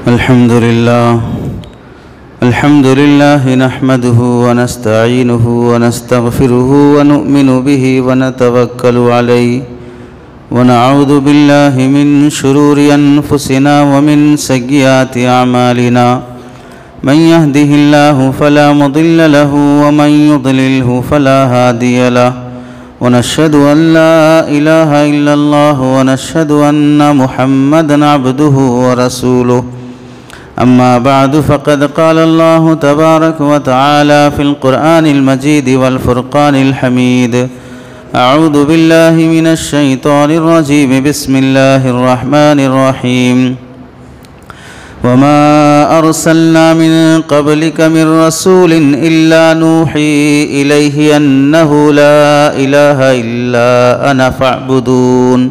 الحمد لله نحمده ونستعينه ونستغفره ونؤمن به ونتوكل عليه ونعوذ بالله من شرور أنفسنا ومن سيئات أعمالنا من يهده الله فلا مضل له ومن يضلله فلا هادي له ونشهد أن لا إله إلا الله ونشهد أن محمدًا عبده ورسوله أما بعد فقد قال الله تبارك وتعالى في القرآن المجيد والفرقان الحميد أعوذ بالله من الشيطان الرجيم بسم الله الرحمن الرحيم وما أرسلنا من قبلك من رسول إلا نوحي إليه أنه لا إله إلا أنا فاعبدون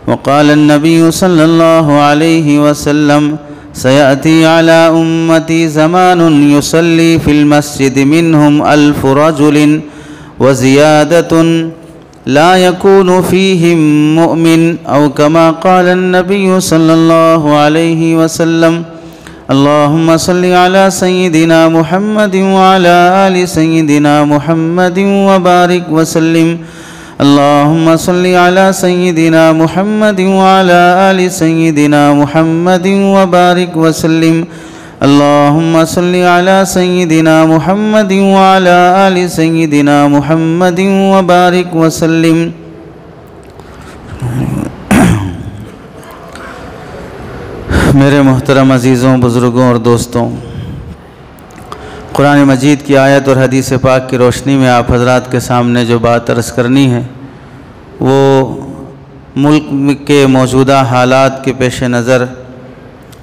وقال النبي صلى الله عليه وسلم سيأتي على أمتي زمان يصلي في المسجد منهم 1000 رجل وزيادة لا يكون فيهم مؤمن أو كما قال النبي صلى الله عليه وسلم اللهم صل على سيدنا محمد وعلى آل سيدنا محمد وبارك وسلم اللهم صل على سيدنا محمد وعلى آل سيدنا محمد وبارك وسلم اللهم صل على سيدنا محمد وعلى آل سيدنا محمد وبارك وسلم میرے محترم عزیزوں، بزرگوں اور دوستوں، قرآن مجید کی آیت اور حدیث پاک کی روشنی میں آپ حضرات کے سامنے جو بات عرض کرنی ہے وہ ملک کے موجودہ حالات کے پیش نظر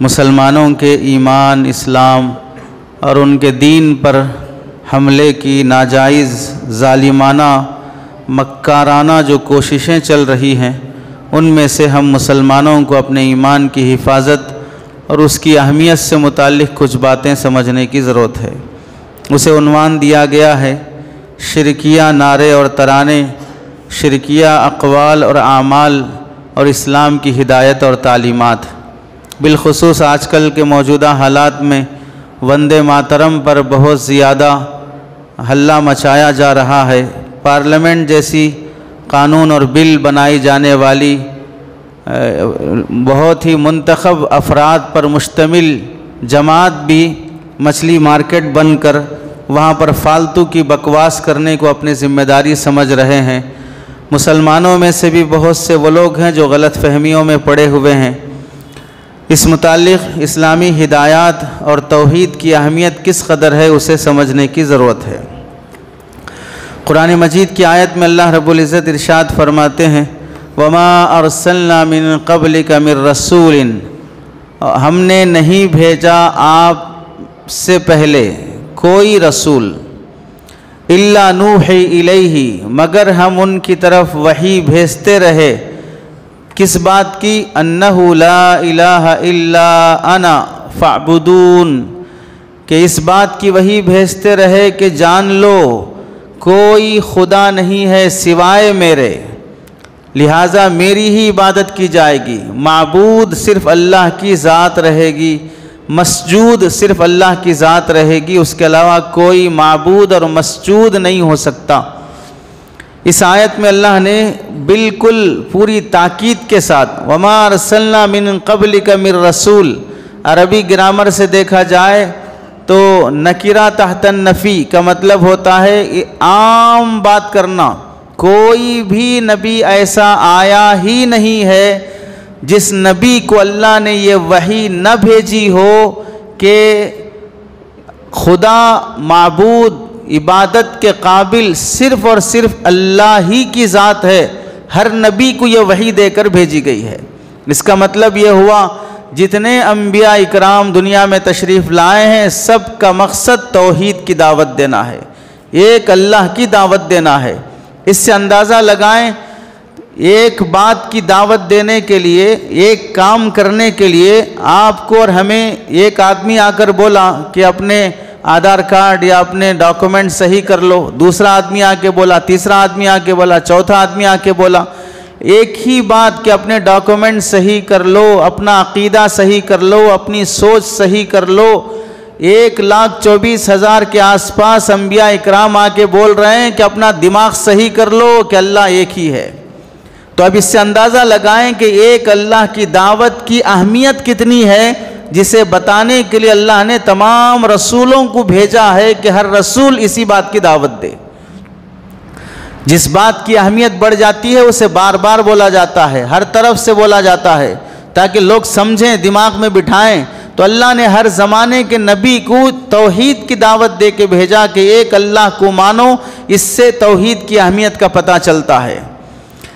مسلمانوں کے ایمان، اسلام اور ان کے دین پر حملے کی ناجائز، ظالمانہ، مکارانہ جو کوششیں چل رہی ہیں ان میں سے ہم مسلمانوں کو اپنے ایمان کی حفاظت اور اس کی اہمیت سے متعلق کچھ باتیں سمجھنے کی ضرورت ہے۔ اسے عنوان دیا گیا ہے شرکیہ نعرے اور ترانے، شرکیہ اقوال اور اعمال اور اسلام کی ہدایت اور تعلیمات۔ بالخصوص آج کل کے موجودہ حالات میں وندے ماترم پر بہت زیادہ ہلہ مچایا جا رہا ہے۔ پارلیمنٹ جیسی قانون اور بل بنائی جانے والی بہت ہی منتخب افراد پر مشتمل جماعت بھی مچھلی مارکیٹ بن کر وہاں پر فالتو کی بکواس کرنے کو اپنی ذمہ داری سمجھ رہے ہیں۔ مسلمانوں میں سے بھی بہت سے وہ لوگ ہیں جو غلط فہمیوں میں پڑے ہوئے ہیں۔ اس متعلق اسلامی ہدایات اور توحید کی اہمیت کس قدر ہے اسے سمجھنے کی ضرورت ہے۔ قرآن مجید کی آیت میں اللہ رب العزت ارشاد فرماتے ہیں وَمَا أَرْسَلْنَا مِن قَبْلِكَ مِن رَسُولٍ، ہم نے نہیں بھیجا آپ سے پہلے کوئی رسول، إِلَّا نُوحِي إِلَيْهِ، مگر ہم ان کی طرف وحی بھیجتے رہے۔ کس بات کی؟ أَنَّهُ لَا إِلَٰهَ إِلَّا أَنَا فَاعْبُدُونَ، کہ اس بات کی وحی بھیجتے رہے کہ جان لو کوئی خدا نہیں ہے سوائے میرے، لہٰذا میری ہی عبادت کی جائے گی، معبود صرف اللہ کی ذات رہے گی، مسجود صرف اللہ کی ذات رہے گی، اس کے علاوہ کوئی معبود اور مسجود نہیں ہو سکتا۔ اس آیت میں اللہ نے بالکل پوری تاکید کے ساتھ وَمَا أَرْسَلْنَا مِن قَبْلِكَ مِن رَسُولٍ، عربی گرامر سے دیکھا جائے تو نکرہ تحت النفی کا مطلب ہوتا ہے عام بات کرنا، کوئی بھی نبی ایسا آیا ہی نہیں ہے جس نبی کو اللہ نے یہ وحی نہ بھیجی ہو کہ خدا معبود عبادت کے قابل صرف اور صرف اللہ ہی کی ذات ہے، ہر نبی کو یہ وحی دے کر بھیجی گئی ہے۔ اس کا مطلب یہ ہوا جتنے انبیاء اکرام دنیا میں تشریف لائے ہیں سب کا مقصد توحید کی دعوت دینا ہے، ایک اللہ کی دعوت دینا ہے۔ اس سے اندازہ لگائیں ایک بات کی دعوت دینے کے لیے، ایک کام کرنے کے لیے آپ کو اور ہمیں ایک آدمی آ کر بولا کہ اپنے آدھار کارڈ یا اپنے ڈاکومنٹ صحیح کر لو، دوسرا آدمی آ کے بولا، تیسرا آدمی آ کے بولا، چوتھا آدمی آ کے بولا، ایک ہی بات کہ اپنے ڈاکومنٹ صحیح کر لو، اپنا عقیدہ صحیح کر لو، اپنی سوچ صحیح کر لو۔ 1,24,000 کے آس پاس انبیاء اکرام آ کے بول رہے ہیں کہ اپنا دماغ صحیح کر لو کہ اللہ ایک ہی ہے۔ تو اب اس سے اندازہ لگائیں کہ ایک اللہ کی دعوت کی اہمیت کتنی ہے، جسے بتانے کے لیے اللہ نے تمام رسولوں کو بھیجا ہے کہ ہر رسول اسی بات کی دعوت دے۔ جس بات کی اہمیت بڑھ جاتی ہے اسے بار بار بولا جاتا ہے، ہر طرف سے بولا جاتا ہے تاکہ لوگ سمجھیں، دماغ میں بٹھائیں۔ تو اللہ نے ہر زمانے کے نبی کو توحید کی دعوت دے کے بھیجا کہ ایک اللہ کو مانو، اس سے توحید کی اہمیت کا پتہ چلتا ہے۔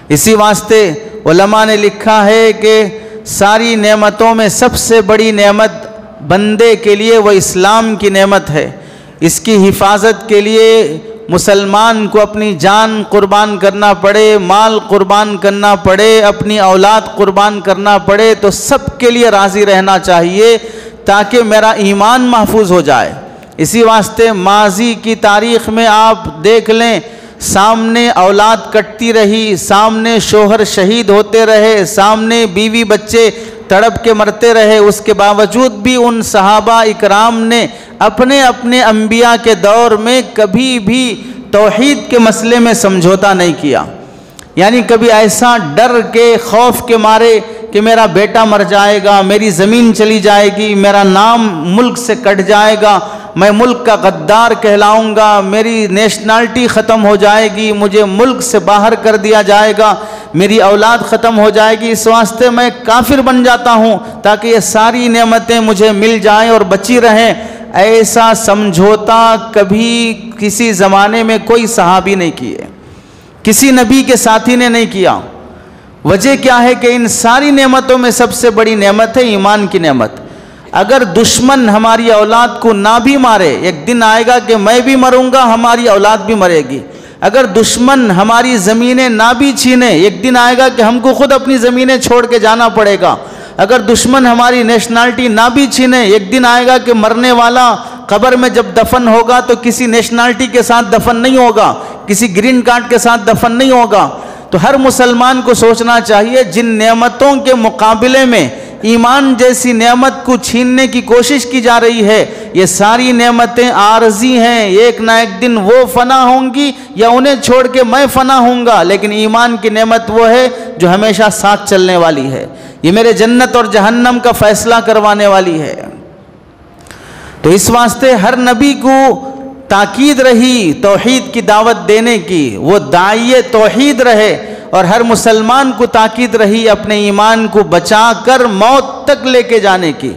اسی واسطے علماء نے لکھا ہے کہ ساری نعمتوں میں سب سے بڑی نعمت بندے کے لیے وہ اسلام کی نعمت ہے۔ اس کی حفاظت کے لیے مسلمان کو اپنی جان قربان کرنا پڑے، مال قربان کرنا پڑے، اپنی اولاد قربان کرنا پڑے، تو سب کے لیے راضی رہنا چاہیے تاکہ میرا ایمان محفوظ ہو جائے۔ اسی واسطے ماضی کی تاریخ میں آپ دیکھ لیں، سامنے اولاد کٹتی رہی، سامنے شوہر شہید ہوتے رہے، سامنے بیوی بچے تڑپ کے مرتے رہے، اس کے باوجود بھی ان صحابہ اکرام نے اپنے اپنے انبیاء کے دور میں کبھی بھی توحید کے مسئلے میں سمجھوتا نہیں کیا۔ یعنی کبھی ایسا ڈر کے خوف کے مارے کہ میرا بیٹا مر جائے گا، میری زمین چلی جائے گی، میرا نام ملک سے کٹ جائے گا، میں ملک کا غدار کہلاؤں گا، میری نیشنلٹی ختم ہو جائے گی، مجھے ملک سے باہر کر دیا جائے گا، میری اولاد ختم ہو جائے گی، اس واسطے میں کافر بن جاتا ہوں تاکہ یہ ساری نعمتیں مجھے مل جائیں اور بچی رہیں۔ ایسا سمجھوتا کبھی کسی زمانے میں کوئی صحابی نہیں کیے، کسی نبی کے ساتھی نے نہیں کیا۔ وجہ کیا ہے کہ ان ساری نعمتوں میں سب سے بڑی نعمت ہے ایمان کی نعمت۔ اگر دشمن ہماری اولاد کو نہ بھی مارے، ایک دن آئے گا کہ میں بھی مروں گا، ہماری اولاد بھی مرے گی۔ اگر دشمن ہماری زمینیں نہ بھی چھینے، ایک دن آئے گا کہ ہم کو خود اپنی زمینیں چھوڑ کے جانا پڑے گا۔ اگر دشمن ہماری نیشنلٹی نہ بھی چھینے، ایک دن آئے گا کہ مرنے والا قبر میں جب دفن ہوگا تو کسی نیشنلٹی کے ساتھ دفن نہیں ہوگا، کسی گرین کارڈ کے ساتھ دفن نہیں ہوگا۔ تو ہر مسلمان کو سوچنا چاہیے جن نعمتوں کے مقابلے میں ایمان جیسی نعمت کو چھیننے کی کوشش کی جا رہی ہے، یہ ساری نعمتیں عارضی ہیں، ایک نہ ایک دن وہ فنا ہوں گی یا انہیں چھوڑ کے میں فنا ہوں گا، لیکن ایمان کی نعمت وہ ہے جو ہمیشہ ساتھ چلنے والی ہے، یہ میرے جنت اور جہنم کا فیصلہ کروانے والی ہے۔ تو اس واسطے ہر نبی کو تاکید رہی توحید کی دعوت دینے کی، وہ داعی توحید رہے، اور ہر مسلمان کو تاکید رہی اپنے ایمان کو بچا کر موت تک لے کے جانے کی۔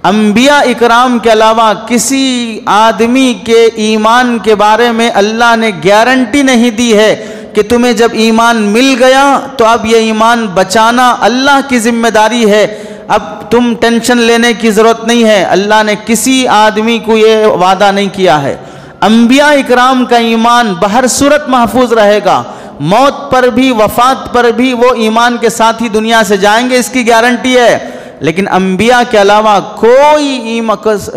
انبیاء اکرام کے علاوہ کسی آدمی کے ایمان کے بارے میں اللہ نے گارنٹی نہیں دی ہے کہ تمہیں جب ایمان مل گیا تو اب یہ ایمان بچانا اللہ کی ذمہ داری ہے، اب تم ٹینشن لینے کی ضرورت نہیں ہے۔ اللہ نے کسی آدمی کو یہ وعدہ نہیں کیا ہے۔ انبیاء اکرام کا ایمان بہر صورت محفوظ رہے گا، موت پر بھی وفات پر بھی وہ ایمان کے ساتھ ہی دنیا سے جائیں گے، اس کی گارنٹی ہے۔ لیکن انبیاء کے علاوہ کوئی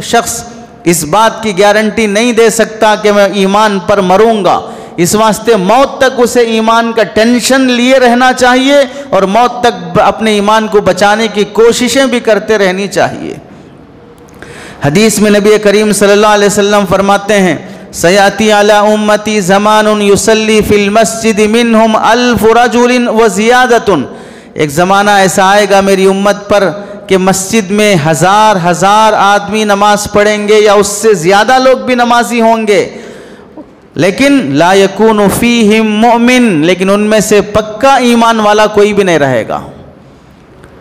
شخص اس بات کی گارنٹی نہیں دے سکتا کہ میں ایمان پر مروں گا، اس واسطے موت تک اسے ایمان کا ٹینشن لیے رہنا چاہیے اور موت تک اپنے ایمان کو بچانے کی کوششیں بھی کرتے رہنی چاہیے۔ حدیث میں نبی کریم صلی اللہ علیہ وسلم فرماتے ہیں، سیاتی علی امتی زمان یصلی فی المسجد منہم 1000 رجل وزیادۃ، ایک زمانہ ایسا آئے گا میری امت پر کہ مسجد میں ہزار آدمی نماز پڑھیں گے یا اس سے زیادہ لوگ بھی نمازی ہوں گے، لیکن لا یکون فیہم مؤمن، لیکن ان میں سے پکا ایمان والا کوئی بھی نہیں رہے گا۔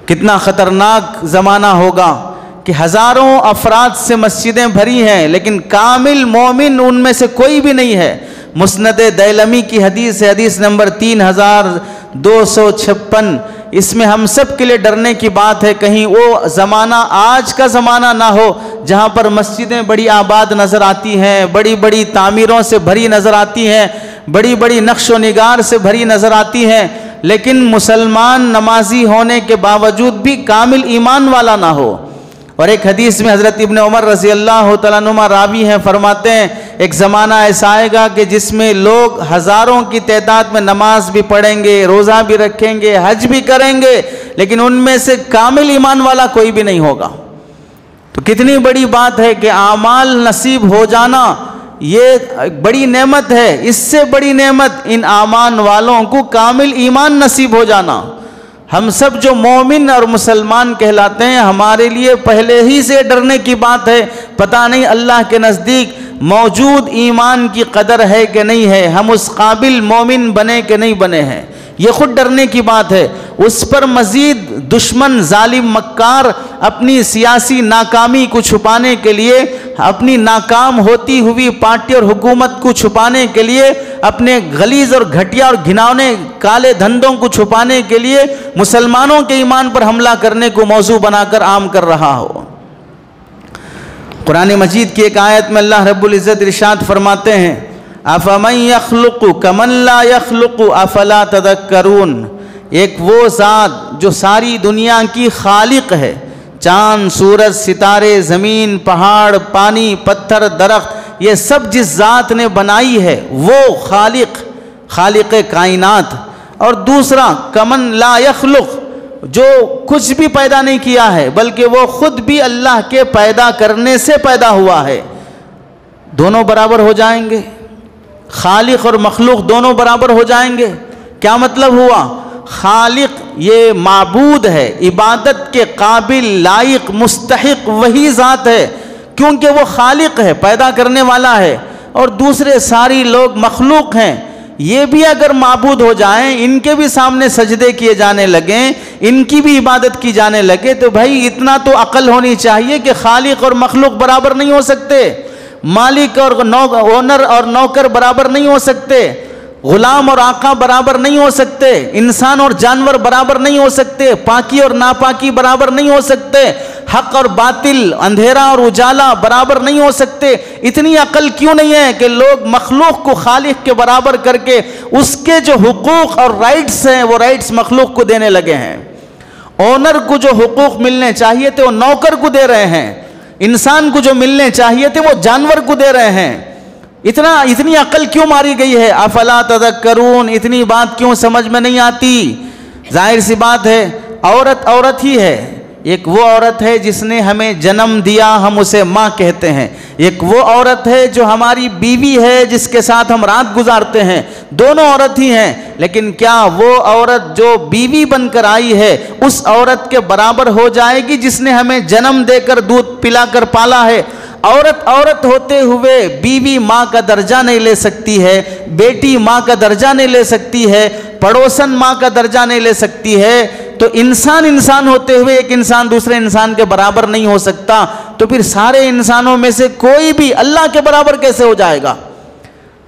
کتنا خطرناک زمانہ ہوگا کہ ہزاروں افراد سے مسجدیں بھری ہیں لیکن کامل مومن ان میں سے کوئی بھی نہیں ہے۔ مسند دیلمی کی حدیث ہے، حدیث نمبر 3256، اس میں ہم سب کے لیے ڈرنے کی بات ہے کہیں وہ زمانہ آج کا زمانہ نہ ہو جہاں پر مسجدیں بڑی آباد نظر آتی ہیں، بڑی بڑی تعمیروں سے بھری نظر آتی ہیں، بڑی بڑی نقش و نگار سے بھری نظر آتی ہیں، لیکن مسلمان نمازی ہونے کے باوجود بھی کامل ایمان والا نہ ہو۔ اور ایک حدیث میں حضرت ابن عمر رضی اللہ تعالیٰ عنہما راوی ہیں، فرماتے ہیں ایک زمانہ ایسا آئے گا کہ جس میں لوگ ہزاروں کی تعداد میں نماز بھی پڑھیں گے، روزہ بھی رکھیں گے، حج بھی کریں گے، لیکن ان میں سے کامل ایمان والا کوئی بھی نہیں ہوگا۔ تو کتنی بڑی بات ہے کہ اعمال نصیب ہو جانا، یہ بڑی نعمت ہے۔ اس سے بڑی نعمت ان اعمال والوں کو کامل ایمان نصیب ہو جانا۔ ہم سب جو مومن اور مسلمان کہلاتے ہیں، ہمارے لیے پہلے ہی سے ڈرنے کی بات ہے، پتہ نہیں اللہ کے نزدیک موجود ایمان کی قدر ہے کہ نہیں ہے، ہم اس قابل مومن بنے کہ نہیں بنے ہیں، یہ خود ڈرنے کی بات ہے۔ اس پر مزید دشمن ظالم مکار اپنی سیاسی ناکامی کو چھپانے کے لیے، اپنی ناکام ہوتی ہوئی پارٹی اور حکومت کو چھپانے کے لیے، اپنے غلیظ اور گھٹیا اور گھناؤنے کالے دھندوں کو چھپانے کے لیے مسلمانوں کے ایمان پر حملہ کرنے کو موضوع بنا کر عام کر رہا ہو۔ قرآن مجید کی ایک آیت میں اللہ رب العزت ارشاد فرماتے ہیں أَفَمَنْ يَخْلُقُ كَمَنْ لَا يَخْلُقُ أَفَلَا تَذَكَّرُونَ، ایک وہ ذات جو ساری دنیا کی خالق ہے، چاند، سورج، ستارے، زمین، پہاڑ، پانی، پتھر، درخت، یہ سب جس ذات نے بنائی ہے وہ خالق کائنات۔ اور دوسرا کمن لا یخلق، جو کچھ بھی پیدا نہیں کیا ہے بلکہ وہ خود بھی اللہ کے پیدا کرنے سے پیدا ہوا ہے۔ دونوں برابر ہو جائیں گے، خالق اور مخلوق دونوں برابر ہو جائیں گے۔ کیا مطلب ہوا؟ خالق یہ معبود ہے، عبادت کے قابل، لائق، مستحق وہی ذات ہے کیونکہ وہ خالق ہے، پیدا کرنے والا ہے، اور دوسرے ساری لوگ مخلوق ہیں۔ یہ بھی اگر معبود ہو جائیں، ان کے بھی سامنے سجدے کیے جانے لگیں، ان کی بھی عبادت کی جانے لگے، تو بھائی اتنا تو عقل ہونی چاہیے کہ خالق اور مخلوق برابر نہیں ہو سکتے، مالک اور اونر اور نوکر برابر نہیں ہو سکتے، غلام اور آقا برابر نہیں ہو سکتے، انسان اور جانور برابر نہیں ہو سکتے، پاکی اور ناپاکی برابر نہیں ہو سکتے، حق اور باطل، اندھیرا اور اجالا برابر نہیں ہو سکتے۔ اتنی عقل کیوں نہیں ہے کہ لوگ مخلوق کو خالق کے برابر کر کے اس کے جو حقوق اور رائٹس ہیں وہ رائٹس مخلوق کو دینے لگے ہیں؟ اونر کو جو حقوق ملنے چاہیے تھے وہ نوکر کو دے رہے ہیں، انسان کو جو ملنے چاہیے تھے وہ جانور کو دے رہے ہیں۔ اتنی عقل کیوں ماری گئی ہے؟ افلا تذکرون، اتنی بات کیوں سمجھ میں نہیں آتی؟ ظاہر سی بات ہے، عورت ہی ہے۔ ایک وہ عورت ہے جس نے ہمیں جنم دیا، ہم اسے ماں کہتے ہیں۔ ایک وہ عورت ہے جو ہماری بیوی ہے، جس کے ساتھ ہم رات گزارتے ہیں، دونوں عورت ہی ہیں۔ لیکن کیا وہ عورت جو بیوی بن کر آئی ہے اس عورت کے برابر ہو جائے گی جس نے ہمیں جنم دے کر دودھ پلا کر پالا ہے؟ عورت ہوتے ہوئے بیوی ماں کا درجہ نہیں لے سکتی ہے، بیٹی ماں کا درجہ نہیں لے سکتی ہے، پڑوسن ماں کا درجہ نہیں لے سکتی ہے، تو انسان ہوتے ہوئے ایک انسان دوسرے انسان کے برابر نہیں ہو سکتا، تو پھر سارے انسانوں میں سے کوئی بھی اللہ کے برابر کیسے ہو جائے گا؟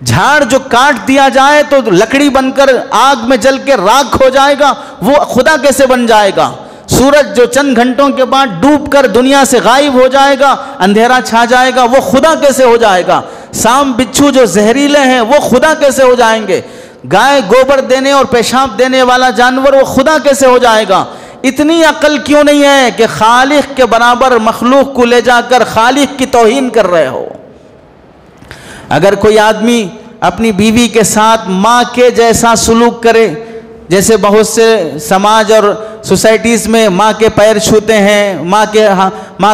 جھاڑ جو کاٹ دیا جائے تو لکڑی بن کر آگ میں جل کے راکھ ہو جائے گا، وہ خدا کیسے بن جائے گا؟ سورج جو چند گھنٹوں کے بعد ڈوب کر دنیا سے غائب ہو جائے گا، اندھیرا چھا جائے گا، وہ خدا کیسے ہو جائے گا؟ سام بچھو جو زہریلے ہیں وہ خدا کیسے ہو جائیں گے؟ گائے گوبر دینے اور پیشاب دینے والا جانور وہ خدا کیسے ہو جائے گا؟ اتنی عقل کیوں نہیں ہے کہ خالق کے برابر مخلوق کو لے جا کر خالق کی توہین کر رہے ہو؟ اگر کوئی آدمی اپنی بیوی کے ساتھ ماں کے جیسا سلوک کرے، جیسے بہت سے سماج اور سوسائٹیز میں ماں کے پیر چھوتے ہیں، ماں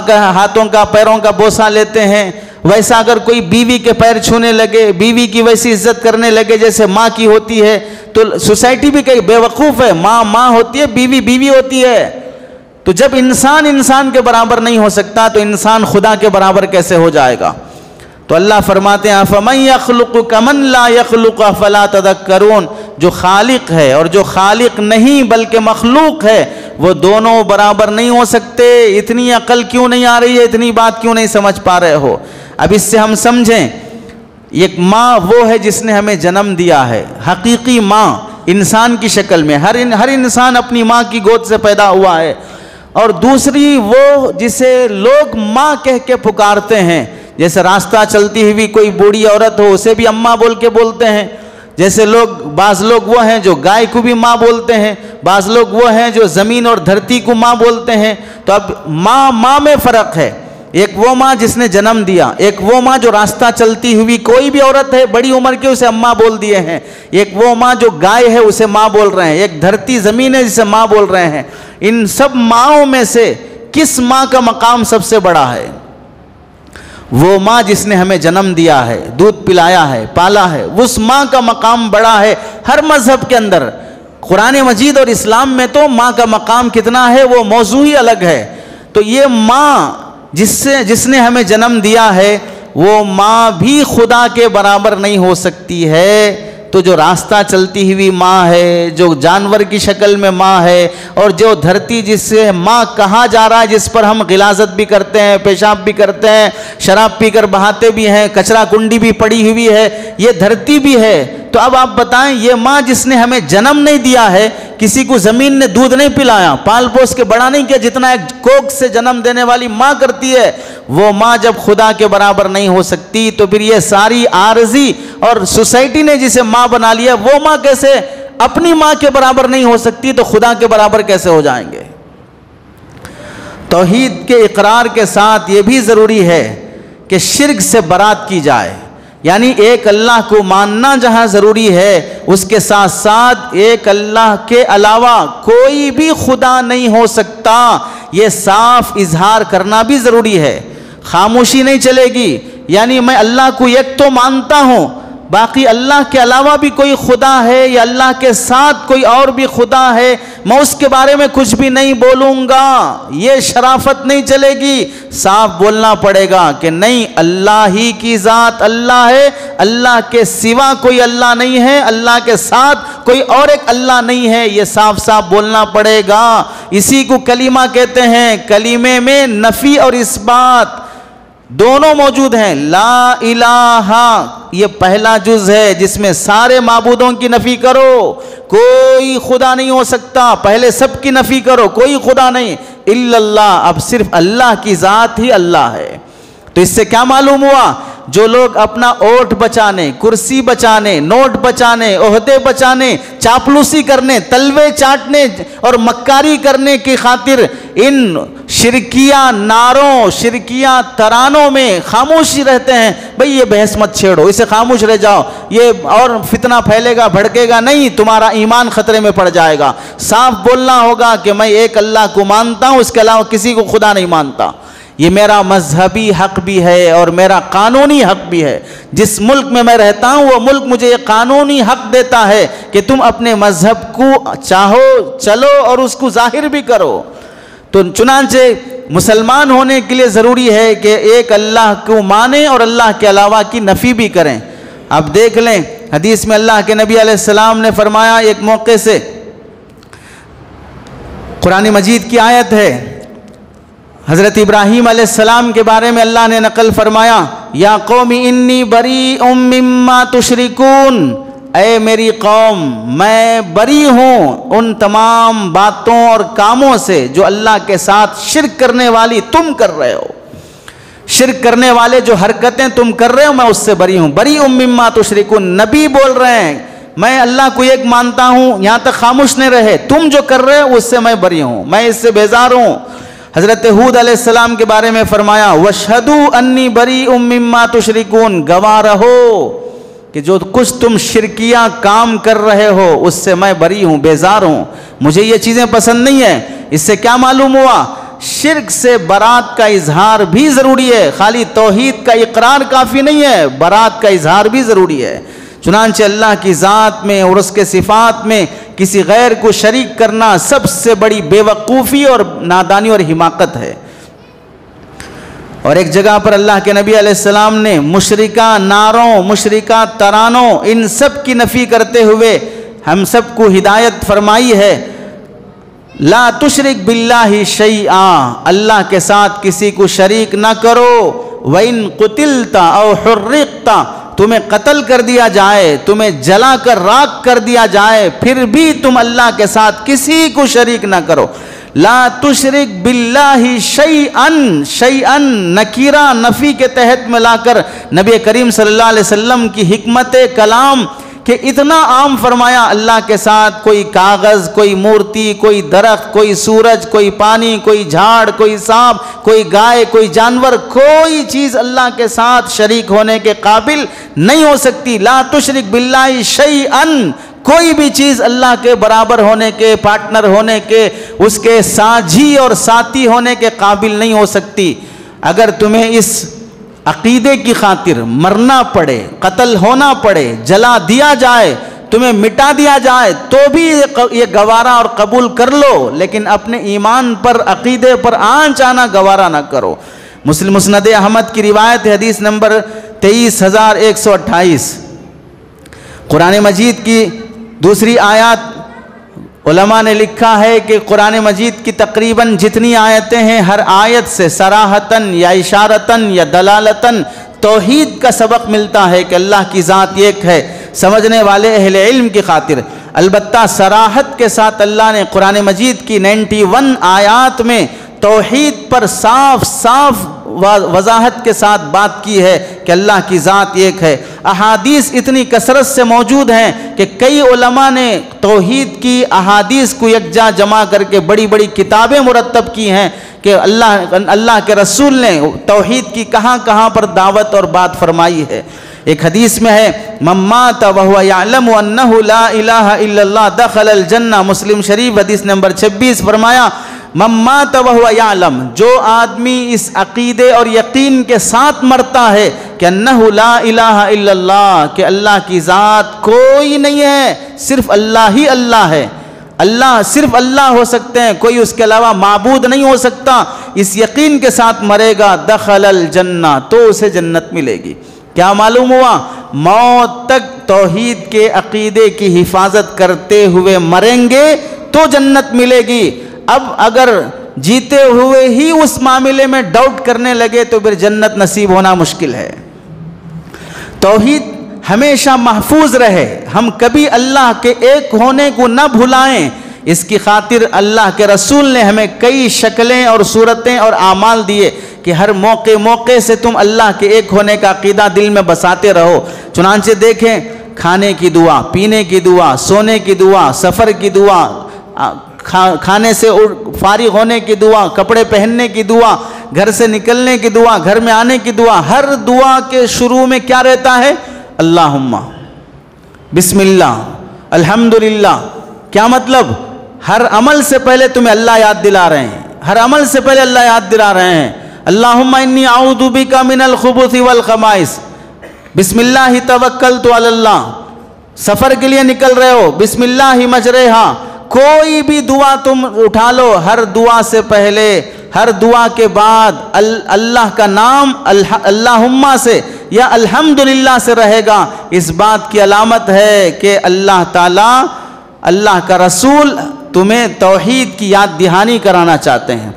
کے ہاتھوں کا پیروں کا بوسہ لیتے ہیں، ویسا اگر کوئی بیوی کے پیر چھونے لگے، بیوی کی ویسی عزت کرنے لگے جیسے ماں کی ہوتی ہے، تو سوسائٹی بھی کہیں بے وقوف ہے، ماں ہوتی ہے، بیوی ہوتی ہے۔ تو جب انسان کے برابر نہیں ہو سکتا تو انسان خدا کے برابر کیسے ہو جائے گا؟ تو اللہ فرماتے ہیں فَمَن يَخْلُقُ كَمَن لَا يَخْلُقُ أَفَلَا تَذَكَّرُونَ، جو خالق ہے اور جو خالق نہیں بلکہ مخلوق ہے وہ دونوں برابر نہیں ہو سکتے۔ اتنی عقل کیوں نہیں آ رہی ہے؟ اتنی بات کیوں نہیں سمجھ پا رہے ہو؟ اب اس سے ہم سمجھیں، ایک ماں وہ ہے جس نے ہمیں جنم دیا ہے، حقیقی ماں انسان کی شکل میں، ہر انسان اپنی ماں کی گود سے پیدا ہوا ہے، اور دوسری وہ جسے لوگ ماں کہہ کے پکارتے ہیں، جیسے راستہ چلتی ہوئی کوئی بوڑھی عورت ہو اسے بھی اماں بول کے بولتے ہیں، جیسے بعض لوگ وہ ہیں جو گائے کو بھی ماں بولتے ہیں، بعض لوگ وہ ہیں جو زمین اور دھرتی کو ماں بولتے ہیں۔ تو اب ماں میں فرق ہے، ایک وہ ماں جس نے جنم دیا، ایک وہ ماں جو راستہ چلتی ہوئی کوئی بھی عورت ہے بڑی عمر کی اسے اماں بول دیے ہیں، ایک وہ ماں جو گائے ہے اسے ماں بول رہے ہیں، ایک دھرتی زمین ہے جسے ماں بول رہے ہیں۔ ان سب ماؤں میں سے کس ماں کا مقام سب سے بڑا ہے؟ وہ ماں جس نے ہمیں جنم دیا ہے، دودھ پلایا ہے، پالا ہے، اس ماں کا مقام بڑا ہے۔ ہر مذہب کے اندر، قرآن مجید اور اسلام میں تو ماں کا مقام کتنا ہے وہ موضوع ہی الگ ہے۔ تو یہ ماں جس نے ہمیں جنم دیا ہے، وہ ماں بھی خدا کے برابر نہیں ہو سکتی ہے۔ تو جو راستہ چلتی ہوئی ماں ہے، جو جانور کی شکل میں ماں ہے، اور جو دھرتی جس سے ماں کہا جا رہا ہے، جس پر ہم غلاظت بھی کرتے ہیں، پیشاب بھی کرتے ہیں، شراب پی کر بہاتے بھی ہیں، کچرا کنڈی بھی پڑی ہوئی ہے، یہ دھرتی بھی ہے۔ تو اب آپ بتائیں، یہ ماں جس نے ہمیں جنم نہیں دیا ہے، کسی کو زمین نے دودھ نہیں پلایا، پال پوس کے بڑا نہیں کیا جتنا ایک کوکھ سے جنم دینے والی ماں کرتی ہے، وہ ماں جب خدا کے برابر نہیں ہو سکتی تو پھر یہ ساری عارضی اور سوسائٹی نے جسے ماں بنا لیا، وہ ماں کیسے اپنی ماں کے برابر نہیں ہو سکتی تو خدا کے برابر کیسے ہو جائیں گے؟ توحید کے اقرار کے ساتھ یہ بھی ضروری ہے کہ شرک سے برات کی جائے، یعنی ایک اللہ کو ماننا جہاں ضروری ہے، اس کے ساتھ ساتھ ایک اللہ کے علاوہ کوئی بھی خدا نہیں ہو سکتا، یہ صاف اظہار کرنا بھی ضروری ہے۔ خاموشی نہیں چلے گی، یعنی میں اللہ کو یک تو مانتا ہوں، باقی اللہ کے علاوہ بھی کوئی خدا ہے یا اللہ کے ساتھ کوئی اور بھی خدا ہے، میں اس کے بارے میں کچھ بھی نہیں بولوں گا، یہ شرافت نہیں چلے گی۔ صاف بولنا پڑے گا کہ نہیں، اللہ ہی کی ذات اللہ ہے، اللہ کے سوا کوئی اللہ نہیں ہے، اللہ کے ساتھ کوئی اور ایک اللہ نہیں ہے، یہ صاف صاف بولنا پڑے گا۔ اسی کو کلمہ کہتے ہیں، کلمے میں نفی اور اثبات دونوں موجود ہیں۔ لا الہ یہ پہلا جز ہے جس میں سارے معبودوں کی نفی کرو، کوئی خدا نہیں ہو سکتا، پہلے سب کی نفی کرو، کوئی خدا نہیں الا اللہ، اب صرف اللہ کی ذات ہی اللہ ہے۔ تو اس سے کیا معلوم ہوا؟ جو لوگ اپنا ووٹ بچانے، کرسی بچانے، نوٹ بچانے، عہدے بچانے، چاپلوسی کرنے، تلوے چاٹنے اور مکاری کرنے کی خاطر ان شرکیہ نعروں، شرکیہ ترانوں میں خاموش رہتے ہیں، بھئی یہ بحث مت چھیڑو، اسے خاموش رہ جاؤ، یہ اور فتنہ پھیلے گا، بھڑکے گا نہیں، تمہارا ایمان خطرے میں پڑ جائے گا۔ صاف بولنا ہوگا کہ میں ایک اللہ کو مانتا ہوں، اس کے علاوہ کسی کو خدا نہیں مانتا، یہ میرا مذہبی حق بھی ہے اور میرا قانونی حق بھی ہے۔ جس ملک میں میں رہتا ہوں وہ ملک مجھے یہ قانونی حق دیتا ہے کہ تم اپنے مذہب کو چاہو چلو اور اس کو ظاہر بھی کرو۔ تو چنانچہ مسلمان ہونے کے لیے ضروری ہے کہ ایک اللہ کو مانیں اور اللہ کے علاوہ کی نفی بھی کریں۔ اب دیکھ لیں، حدیث میں اللہ کے نبی علیہ السلام نے فرمایا، ایک موقع سے قرآن مجید کی آیت ہے، حضرت ابراہیم علیہ السلام کے بارے میں اللہ نے نقل فرمایا، یا قوم انی بریء مما تشرکون، اے میری قوم میں بری ہوں ان تمام باتوں اور کاموں سے جو اللہ کے ساتھ شرک کرنے والی تم کر رہے ہو، شرک کرنے والے جو حرکتیں تم کر رہے ہو میں اس سے بری ہوں۔ بریء مما تشرکون، نبی بول رہے ہیں میں اللہ کو ایک مانتا ہوں، یہاں تک خاموش نہیں رہے، تم جو کر رہے ہو اس سے میں بری ہوں، میں اس سے بیزار ہوں۔ حضرت ہود علیہ السلام کے بارے میں فرمایا، وَاشْهَدُوا أَنِّي بَرِيءٌ مِّمَّا تُشْرِكُونَ، گواہ رہو کہ جو کچھ تم شرکیہ کام کر رہے ہو اس سے میں بری ہوں، بیزار ہوں، مجھے یہ چیزیں پسند نہیں ہیں۔ اس سے کیا معلوم ہوا؟ شرک سے برات کا اظہار بھی ضروری ہے، خالی توحید کا اقرار کافی نہیں ہے، برات کا اظہار بھی ضروری ہے۔ چنانچہ اللہ کی ذات میں اور اس کے صفات میں کسی غیر کو شریک کرنا سب سے بڑی بے وقوفی اور نادانی اور حماقت ہے۔ اور ایک جگہ پر اللہ کے نبی علیہ السلام نے مشرکہ نعروں، مشرکہ ترانوں، ان سب کی نفی کرتے ہوئے ہم سب کو ہدایت فرمائی ہے، لا تشرک باللہ شیئا، اللہ کے ساتھ کسی کو شریک نہ کرو، وَإِن قُتِلْتَ أَوْ حُرِّقْتَ، تمہیں قتل کر دیا جائے، تمہیں جلا کر راکھ کر دیا جائے، پھر بھی تم اللہ کے ساتھ کسی کو شریک نہ کرو۔ لا تشرک باللہ شیئن، شیئن نکیرہ نفی کے تحت میں لا کر نبی کریم صلی اللہ علیہ وسلم کی حکمت کلام کہ اتنا عام فرمایا اللہ کے ساتھ کوئی کاغذ، کوئی مورتی، کوئی درخت، کوئی سورج، کوئی پانی، کوئی جھاڑ، کوئی سانپ، کوئی گائے، کوئی جانور، کوئی چیز اللہ کے ساتھ شریک ہونے کے قابل نہیں ہو سکتی۔ لا تشرک باللہ شیئا، کوئی بھی چیز اللہ کے برابر ہونے کے، پارٹنر ہونے کے، اس کے ساجھی اور ساتھی ہونے کے قابل نہیں ہو سکتی۔ اگر تمہیں اس عقیدے کی خاطر مرنا پڑے، قتل ہونا پڑے، جلا دیا جائے، تمہیں مٹا دیا جائے، تو بھی یہ گوارا اور قبول کر لو، لیکن اپنے ایمان پر، عقیدے پر آنچ آنا گوارا نہ کرو۔ مسند احمد کی روایت حدیث نمبر 23,128۔ قرآن مجید کی دوسری آیات، علماء نے لکھا ہے کہ قرآن مجید کی تقریباً جتنی آیتیں ہیں، ہر آیت سے صراحتاً یا اشارتاً یا دلالتاً توحید کا سبق ملتا ہے کہ اللہ کی ذات ایک ہے، سمجھنے والے اہل علم کی خاطر۔ البتہ صراحت کے ساتھ اللہ نے قرآن مجید کی 91 آیات میں توحید پر صاف صاف وضاحت کے ساتھ بات کی ہے کہ اللہ کی ذات ایک ہے۔ احادیث اتنی کثرت سے موجود ہیں کہ کئی علماء نے توحید کی احادیث کو یکجا جمع کر کے بڑی بڑی کتابیں مرتب کی ہیں کہ اللہ کے رسول نے توحید کی کہاں کہاں پر دعوت اور بات فرمائی ہے۔ ایک حدیث میں ہے من مات وهو يعلم انه لا الہ الا اللہ دخل الجنہ، مسلم شریف حدیث نمبر 26، فرمایا من مات وهو يعلم، جو آدمی اس عقیدے اور یقین کے ساتھ مرتا ہے کہ انہ لا الہ الا اللہ، کہ اللہ کی ذات کوئی نہیں ہے، صرف اللہ ہی اللہ ہے، اللہ صرف اللہ ہو سکتے ہیں، کوئی اس کے علاوہ معبود نہیں ہو سکتا، اس یقین کے ساتھ مرے گا، دخل الجنہ، تو اسے جنت ملے گی۔ کیا معلوم ہوا؟ موت تک توحید کے عقیدے کی حفاظت کرتے ہوئے مریں گے تو جنت ملے گی۔ اب اگر جیتے ہوئے ہی اس معاملے میں ڈاؤٹ کرنے لگے تو پھر جنت نصیب ہونا مشکل ہے۔ توحید ہمیشہ محفوظ رہے، ہم کبھی اللہ کے ایک ہونے کو نہ بھلائیں، اس کی خاطر اللہ کے رسول نے ہمیں کئی شکلیں اور صورتیں اور اعمال دیے کہ ہر موقع سے تم اللہ کے ایک ہونے کا عقیدہ دل میں بساتے رہو۔ چنانچہ دیکھیں، کھانے کی دعا، پینے کی دعا، سونے کی دعا، سفر کی دعا، کھانے سے فارغ ہونے کی دعا، کپڑے پہننے کی دعا، گھر سے نکلنے کی دعا، گھر میں آنے کی دعا، ہر دعا کے شروع میں کیا رہتا ہے؟ اللہم، بسم اللہ، الحمدللہ۔ کیا مطلب؟ ہر عمل سے پہلے تمہیں اللہ یاد دلا رہے ہیں، ہر عمل سے پہلے اللہ یاد دلا رہے ہیں۔ اللہم انی اعوذ بک من الخبث والخبائث، بسم اللہ توکلت علی اللہ۔ سفر کے لیے نکل رہے ہو، بسم اللہ مجریہا۔ کوئی بھی دعا تم اٹھا لو، ہر دعا سے پہلے، ہر دعا کے بعد اللہ کا نام اللہم سے یا الحمدللہ سے رہے گا۔ اس بات کی علامت ہے کہ اللہ تعالیٰ، اللہ کا رسول تمہیں توحید کی یاد دہانی کرانا چاہتے ہیں۔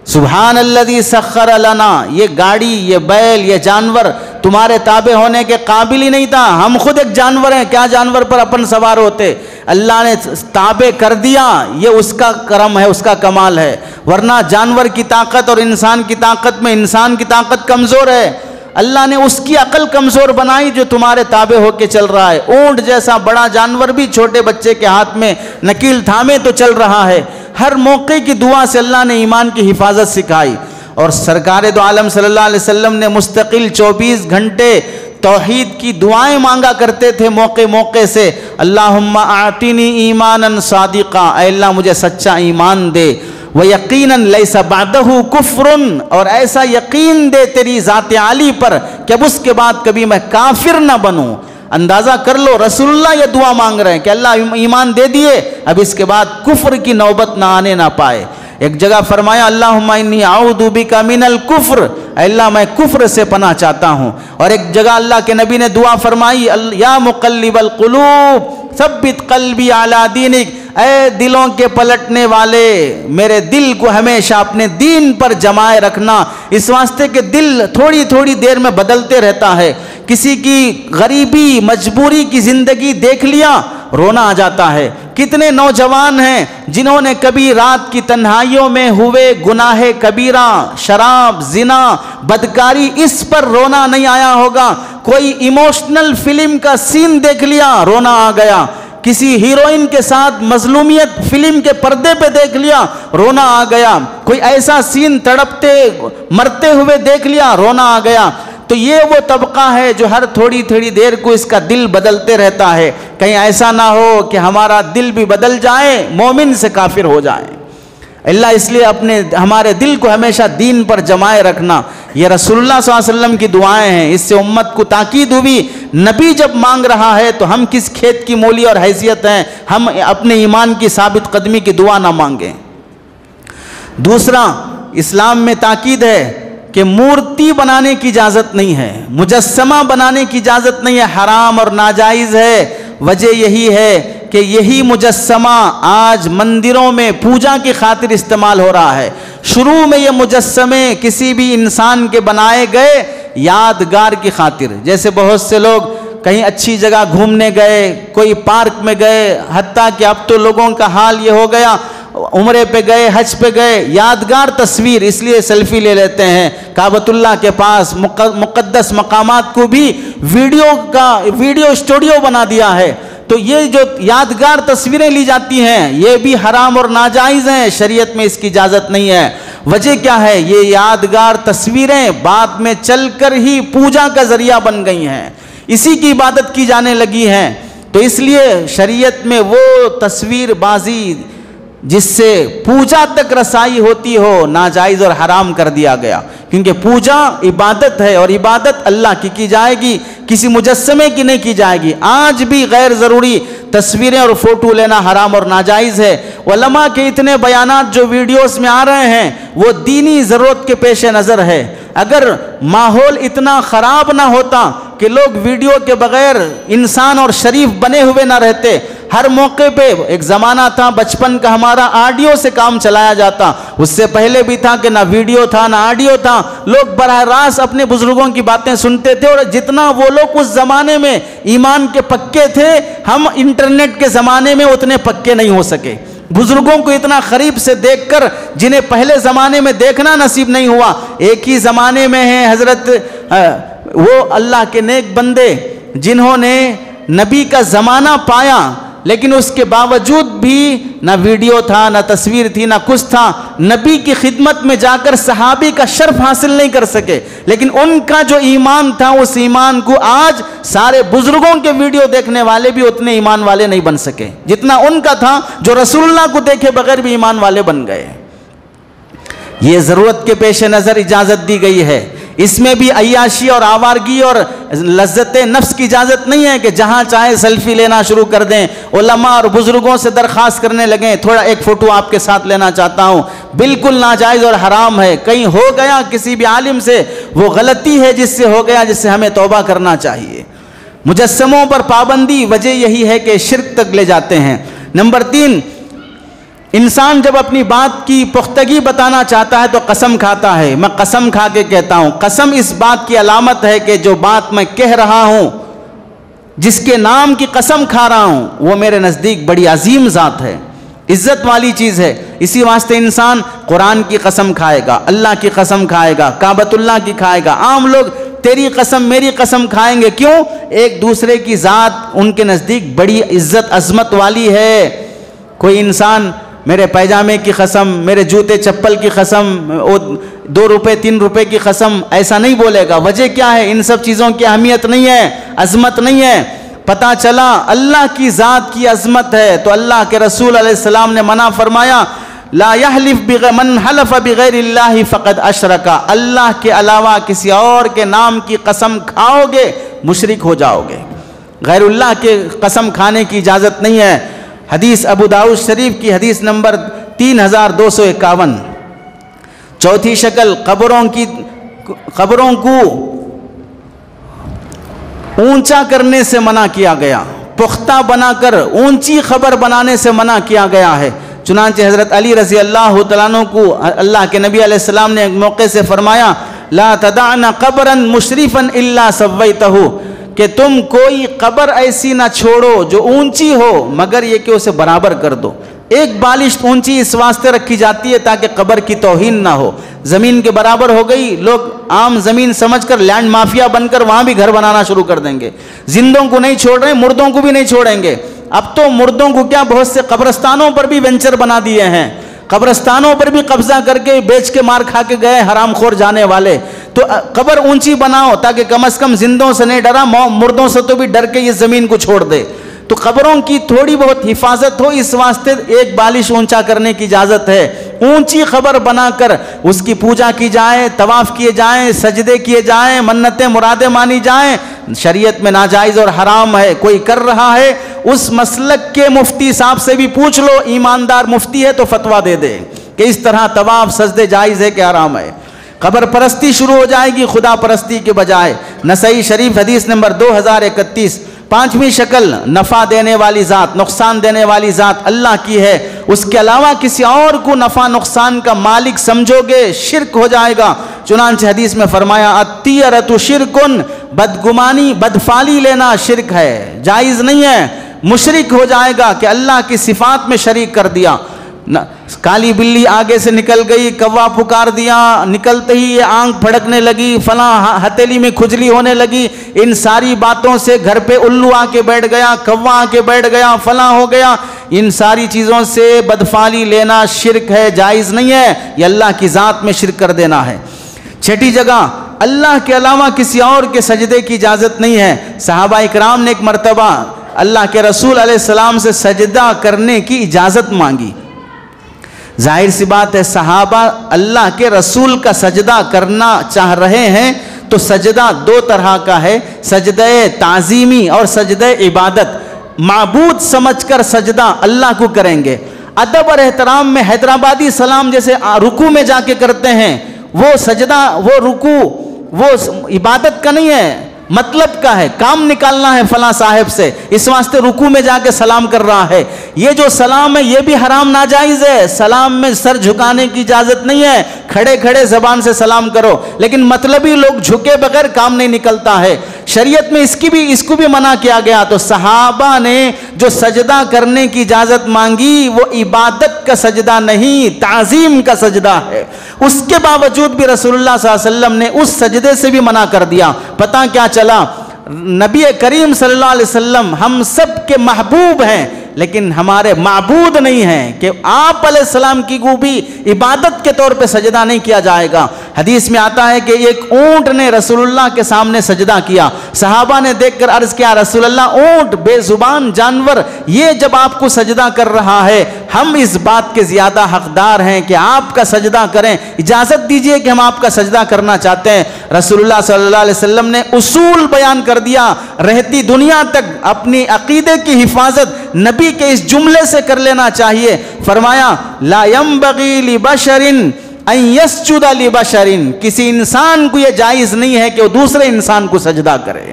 سبحان الذی سخر لنا، یہ گاڑی، یہ بیل، یہ جانور تمہارے تابع ہونے کے قابل ہی نہیں تھا، ہم خود ایک جانور ہیں، کیا جانور پر اپن سوار ہوتے؟ اللہ نے تابع کر دیا، یہ اس کا کرم ہے، اس کا کمال ہے، ورنہ جانور کی طاقت اور انسان کی طاقت میں انسان کی طاقت کمزور ہے۔ اللہ نے اس کی عقل کمزور بنائی جو تمہارے تابع ہو کے چل رہا ہے۔ اونٹ جیسا بڑا جانور بھی چھوٹے بچے کے ہاتھ میں نکیل تھامے تو چل رہا ہے۔ ہر موقع کی دعا سے اللہ نے ایمان کی حفاظت سکھائی، اور سرکار دو عالم صلی اللہ علیہ وسلم نے مستقل 24 گھنٹے توحید کی دعائیں مانگا کرتے تھے موقع سے۔ اللہم اعطنی ایمانا صادقا، اے اللہ مجھے سچا ایمان دے، وَيَقِينًا لَيْسَ بَعْدَهُ كُفْرٌ، اور ایسا یقین دے تیری ذات عالی پر کہ اب اس کے بعد کبھی میں کافر نہ بنوں۔ اندازہ کر لو، رسول اللہ یہ دعا مانگ رہے ہیں کہ اللہ ایمان دے دیے، اب اس کے بعد کفر کی نوبت نہ آنے نہ پائے۔ ایک جگہ فرمایا اللہم انی اعوذ بک من الکفر، اے اللہ میں کفر سے پناہ چاہتا ہوں۔ اور ایک جگہ اللہ کے نبی نے دعا فرمائی یا مقلب القلوب ثبت قلبی علی دینک، اے دلوں کے پلٹنے والے میرے دل کو ہمیشہ اپنے دین پر جمائے رکھنا، اس واسطے کہ دل تھوڑی تھوڑی دیر میں بدلتے رہتا ہے۔ کسی کی غریبی مجبوری کی زندگی دیکھ لیا رونا آ جاتا ہے۔ کتنے نوجوان ہیں جنہوں نے کبھی رات کی تنہائیوں میں ہوئے گناہ کبیرہ، شراب، زنا، بدکاری، اس پر رونا نہیں آیا ہوگا۔ کوئی ایموشنل فلم کا سین دیکھ لیا، رونا آ گیا۔ کسی ہیروئن کے ساتھ مظلومیت فلم کے پردے پہ دیکھ لیا، رونا آ گیا۔ کوئی ایسا سین تڑپتے مرتے ہوئے دیکھ لیا، رونا آ گیا۔ تو یہ وہ طبقہ ہے جو ہر تھوڑی تھوڑی دیر کو اس کا دل بدلتے رہتا ہے۔ کہیں ایسا نہ ہو کہ ہمارا دل بھی بدل جائے، مومن سے کافر ہو جائے۔ اللہ اس لیے ہمارے دل کو ہمیشہ دین پر جمائے رکھنا، یہ رسول اللہ صلی اللہ علیہ وسلم کی دعائیں ہیں۔ اس سے امت کو تاکید ہوئی، نبی جب مانگ رہا ہے تو ہم کس کھیت کی مولی اور حیثیت ہیں، ہم اپنے ایمان کی ثابت قدمی کی دعا نہ مانگیں۔ دوسرا، اسلام میں تاکید ہے کہ مورتی بنانے کی اجازت نہیں ہے، مجسمہ بنانے کی اجازت نہیں ہے، حرام اور ناجائز ہے۔ وجہ یہی ہے کہ یہی مجسمہ آج مندروں میں پوجا کی خاطر استعمال ہو رہا ہے۔ شروع میں یہ مجسمے کسی بھی انسان کے بنائے گئے یادگار کی خاطر، جیسے بہت سے لوگ کہیں اچھی جگہ گھومنے گئے، کوئی پارک میں گئے، حتیٰ کہ اب تو لوگوں کا حال یہ ہو گیا، عمرے پہ گئے، حج پہ گئے، یادگار تصویر اس لیے سیلفی لے لیتے ہیں۔ کعبۃ اللہ کے پاس مقدس مقامات کو بھی ویڈیو اسٹوڈیو بنا دیا ہے۔ تو یہ جو یادگار تصویریں لی جاتی ہیں یہ بھی حرام اور ناجائز ہیں، شریعت میں اس کی اجازت نہیں ہے۔ وجہ کیا ہے؟ یہ یادگار تصویریں بعد میں چل کر ہی پوجا کا ذریعہ بن گئی ہیں، اسی کی عبادت کی جانے لگی ہیں۔ تو اس لیے شریعت میں وہ تصویر بازی جس سے پوجا تک رسائی ہوتی ہو ناجائز اور حرام کر دیا گیا، کیونکہ پوجا عبادت ہے اور عبادت اللہ کی جائے گی، کسی مجسمے کی نہیں کی جائے گی۔ آج بھی غیر ضروری تصویریں اور فوٹو لینا حرام اور ناجائز ہے۔ علماء کے اتنے بیانات جو ویڈیوز میں آ رہے ہیں وہ دینی ضرورت کے پیش نظر ہے۔ اگر ماحول اتنا خراب نہ ہوتا کہ لوگ ویڈیو کے بغیر انسان اور شریف بنے ہوئے نہ رہتے، ہر موقع پہ ایک زمانہ تھا بچپن کا ہمارا آڈیو سے کام چلایا جاتا، اس سے پہلے بھی تھا کہ نہ ویڈیو تھا نہ آڈیو تھا، لوگ براہ راست اپنے بزرگوں کی باتیں سنتے تھے، اور جتنا وہ لوگ اس زمانے میں ایمان کے پکے تھے ہم انٹرنیٹ کے زمانے میں اتنے پکے نہیں ہو سکے۔ بزرگوں کو اتنا قریب سے دیکھ کر جنہیں پہلے زمانے میں دیکھنا نصیب نہیں ہوا، ایک ہی زمانے میں ہیں حضرت وہ اللہ کے نیک بندے جنہوں نے نبی کا زمانہ پایا، لیکن اس کے باوجود بھی نہ ویڈیو تھا نہ تصویر تھی نہ کچھ تھا، نبی کی خدمت میں جا کر صحابی کا شرف حاصل نہیں کر سکے، لیکن ان کا جو ایمان تھا اس ایمان کو آج سارے بزرگوں کے ویڈیو دیکھنے والے بھی اتنے ایمان والے نہیں بن سکے جتنا ان کا تھا، جو رسول اللہ کو دیکھے بغیر بھی ایمان والے بن گئے۔ یہ ضرورت کے پیش نظر اجازت دی گئی ہے، اس میں بھی عیاشی اور آوارگی اور لذت نفس کی اجازت نہیں ہے کہ جہاں چاہے سیلفی لینا شروع کر دیں۔ علماء اور بزرگوں سے درخواست کرنے لگیں تھوڑا ایک فوٹو آپ کے ساتھ لینا چاہتا ہوں، بالکل ناجائز اور حرام ہے۔ کہیں ہو گیا کسی بھی عالم سے وہ غلطی ہے جس سے ہو گیا، جس سے ہمیں توبہ کرنا چاہیے۔ مجسموں پر پابندی وجہ یہی ہے کہ شرک تک لے جاتے ہیں۔ نمبر 3، انسان جب اپنی بات کی پختگی بتانا چاہتا ہے تو قسم کھاتا ہے۔ میں قسم کھا کے کہتا ہوں، قسم اس بات کی علامت ہے کہ جو بات میں کہہ رہا ہوں، جس کے نام کی قسم کھا رہا ہوں، وہ میرے نزدیک بڑی عظیم ذات ہے، عزت والی چیز ہے۔ اسی واسطے انسان قرآن کی قسم کھائے گا، اللہ کی قسم کھائے گا، کعبۃ اللہ کی کھائے گا۔ عام لوگ تیری قسم میری قسم کھائیں گے، کیوں؟ ایک دوسرے کی ذات ان کے نزدیک بڑی عزت عظمت والی ہے۔ کوئی انسان میرے پیجامے کی قسم، میرے جوتے چپل کی قسم، 2 روپے 3 روپے کی قسم ایسا نہیں بولے گا۔ وجہ کیا ہے؟ ان سب چیزوں کی اہمیت نہیں ہے، عظمت نہیں ہے۔ پتہ چلا اللہ کی ذات کی عظمت ہے تو اللہ کے رسول علیہ السلام نے منع فرمایا، لا یحلف من حلف بغیر اللہ فقد اشرک، اللہ کے علاوہ کسی اور کے نام کی قسم کھاؤ گے مشرک ہو جاؤ گے۔ غیر اللہ کے قسم کھانے کی اجازت نہیں ہے۔ حدیث ابو داؤد شریف کی حدیث نمبر 3251۔ چوتھی شکل، قبروں کو اونچا کرنے سے منع کیا گیا، پختہ بنا کر اونچی قبر بنانے سے منع کیا گیا ہے۔ چنانچہ حضرت علی رضی اللہ تعالیٰ عنہ کو اللہ کے نبی علیہ السلام نے ایک موقع سے فرمایا، لا تدعن قبرا مشرفا الا سویتہ، کہ تم کوئی قبر ایسی نہ چھوڑو جو اونچی ہو مگر یہ کہ اسے برابر کر دو. ایک بالشت اونچی اس واسطے رکھی جاتی ہے تاکہ قبر کی توہین نہ ہو. زمین کے برابر ہو گئی، لوگ عام زمین سمجھ کر لینڈ مافیا بن کر وہاں بھی گھر بنانا شروع کر دیں گے. زندوں کو نہیں چھوڑ رہے، مردوں کو بھی نہیں چھوڑیں گے. اب تو مردوں کو کیا، بہت سے قبرستانوں پر بھی وینچر بنا دیے ہیں، قبرستانوں پر بھی قبضہ کر کے بیچ کے مار کھا کے گئے حرام خور جانے والے. تو قبر اونچی بناؤ تاکہ کم از کم زندوں سے نہیں ڈرا، مردوں سے تو بھی ڈر کے یہ زمین کو چھوڑ دے. تو قبروں کی تھوڑی بہت حفاظت ہو اس واسطے ایک بالش اونچا کرنے کی اجازت ہے. اونچی قبر بنا کر اس کی پوجا کی جائے، طواف کیے جائیں، سجدے کیے جائیں، منتیں مرادیں مانی جائیں، شریعت میں ناجائز اور حرام ہے. کوئی کر رہا ہے اس مسلک کے مفتی صاحب سے بھی پوچھ لو، ایماندار مفتی ہے تو فتویٰ دے دے کہ اس طرح طواف سجدے جائز ہے کہ حرام ہے. قبر پرستی شروع ہو جائے گی خدا پرستی کے بجائے. نسائی شریف حدیث نمبر 2031. پانچویں شکل، نفع دینے والی ذات، نقصان دینے والی ذات اللہ کی ہے، اس کے علاوہ کسی اور کو نفع نقصان کا مالک سمجھو گے شرک ہو جائے گا. چنانچہ حدیث میں فرمایا الطیرۃ شرکن، بدگمانی بدفالی لینا شرک ہے، جائز نہیں ہے، مشرک ہو جائے گا کہ اللہ کی صفات میں شریک کر دیا. کالی بلی آگے سے نکل گئی، کوا پکار دیا، نکلتے ہی یہ آنکھ پھڑکنے لگی، فلاں ہتھیلی میں کھجلی ہونے لگی، ان ساری باتوں سے گھر پہ الو آ کے بیٹھ گیا، کوا آ کے بیٹھ گیا، فلاں ہو گیا، ان ساری چیزوں سے بدفالی لینا شرک ہے، جائز نہیں ہے، یہ اللہ کی ذات میں شرک کر دینا ہے. چھٹی جگہ، اللہ کے علاوہ کسی اور کے سجدے کی اجازت نہیں ہے. صحابہ اکرام نے ایک مرتبہ اللہ کے رسول علیہ السلام سے سجدہ کرنے کی اجازت مانگی. ظاہر سی بات ہے صحابہ اللہ کے رسول کا سجدہ کرنا چاہ رہے ہیں تو سجدہ دو طرح کا ہے، سجدہ تعظیمی اور سجدہ عبادت. معبود سمجھ کر سجدہ اللہ کو کریں گے. ادب اور احترام میں حیدرآبادی سلام جیسے رکوع میں جا کے کرتے ہیں، وہ سجدہ، وہ رکوع، وہ عبادت کا نہیں ہے، مطلب کا ہے، کام نکالنا ہے فلاں صاحب سے، اس واسطے رکوع میں جا کے سلام کر رہا ہے. یہ جو سلام ہے یہ بھی حرام ناجائز ہے. سلام میں سر جھکانے کی اجازت نہیں ہے، کھڑے کھڑے زبان سے سلام کرو، لیکن مطلبی لوگ جھکے بغیر کام نہیں نکلتا ہے. شریعت میں اس کو بھی منع کیا گیا. تو صحابہ نے جو سجدہ کرنے کی اجازت مانگی وہ عبادت کا سجدہ نہیں، تعظیم کا سجدہ ہے. اس کے باوجود بھی رسول اللہ صلی اللہ علیہ وسلم نے اس سجدے سے بھی منع کر دیا. پتہ کیا چلا؟ نبی کریم صلی اللہ علیہ وسلم ہم سب کے محبوب ہیں لیکن ہمارے معبود نہیں ہیں کہ آپ علیہ السلام کی کو بھی عبادت کے طور پہ سجدہ نہیں کیا جائے گا. حدیث میں آتا ہے کہ ایک اونٹ نے رسول اللہ کے سامنے سجدہ کیا. صحابہ نے دیکھ کر عرض کیا رسول اللہ، اونٹ بے زبان جانور یہ جب آپ کو سجدہ کر رہا ہے، ہم اس بات کے زیادہ حقدار ہیں کہ آپ کا سجدہ کریں، اجازت دیجئے کہ ہم آپ کا سجدہ کرنا چاہتے ہیں. رسول اللہ صلی اللہ علیہ وسلم نے اصول بیان کر دیا، رہتی دنیا تک اپنی عقیدے کی حفاظت نبی کے اس جملے سے کر لینا چاہیے. فرمایا لا ينبغي لبشر ان يسجد لبشر، کسی انسان کو یہ جائز نہیں ہے کہ وہ دوسرے انسان کو سجدہ کرے.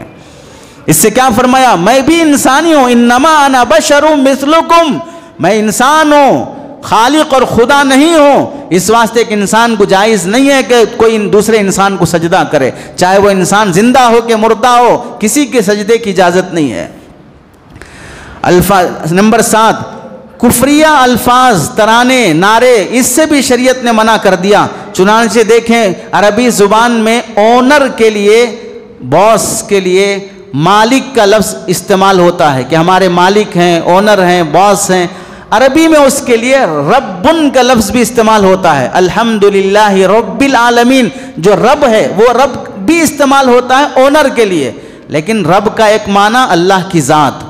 اس سے کیا فرمایا؟ میں بھی انسانی ہوں، انما انا بشر مثلکم، میں انسان ہوں، خالق اور خدا نہیں ہوں. اس واسطے ایک انسان کو جائز نہیں ہے کہ کوئی دوسرے انسان کو سجدہ کرے، چاہے وہ انسان زندہ ہو کہ مردہ ہو، کسی کے سجدے کی اجازت نہیں ہے. الفاظ نمبر 7، کفریہ الفاظ، ترانے، نعرے، اس سے بھی شریعت نے منع کر دیا. چنانچہ دیکھیں عربی زبان میں اونر کے لیے، باس کے لیے مالک کا لفظ استعمال ہوتا ہے کہ ہمارے مالک ہیں، اونر ہیں، باس ہیں. عربی میں اس کے لیے ربن کا لفظ بھی استعمال ہوتا ہے. الحمدللہ رب العالمین، جو رب ہے وہ رب بھی استعمال ہوتا ہے اونر کے لیے، لیکن رب کا ایک معنی اللہ کی ذات،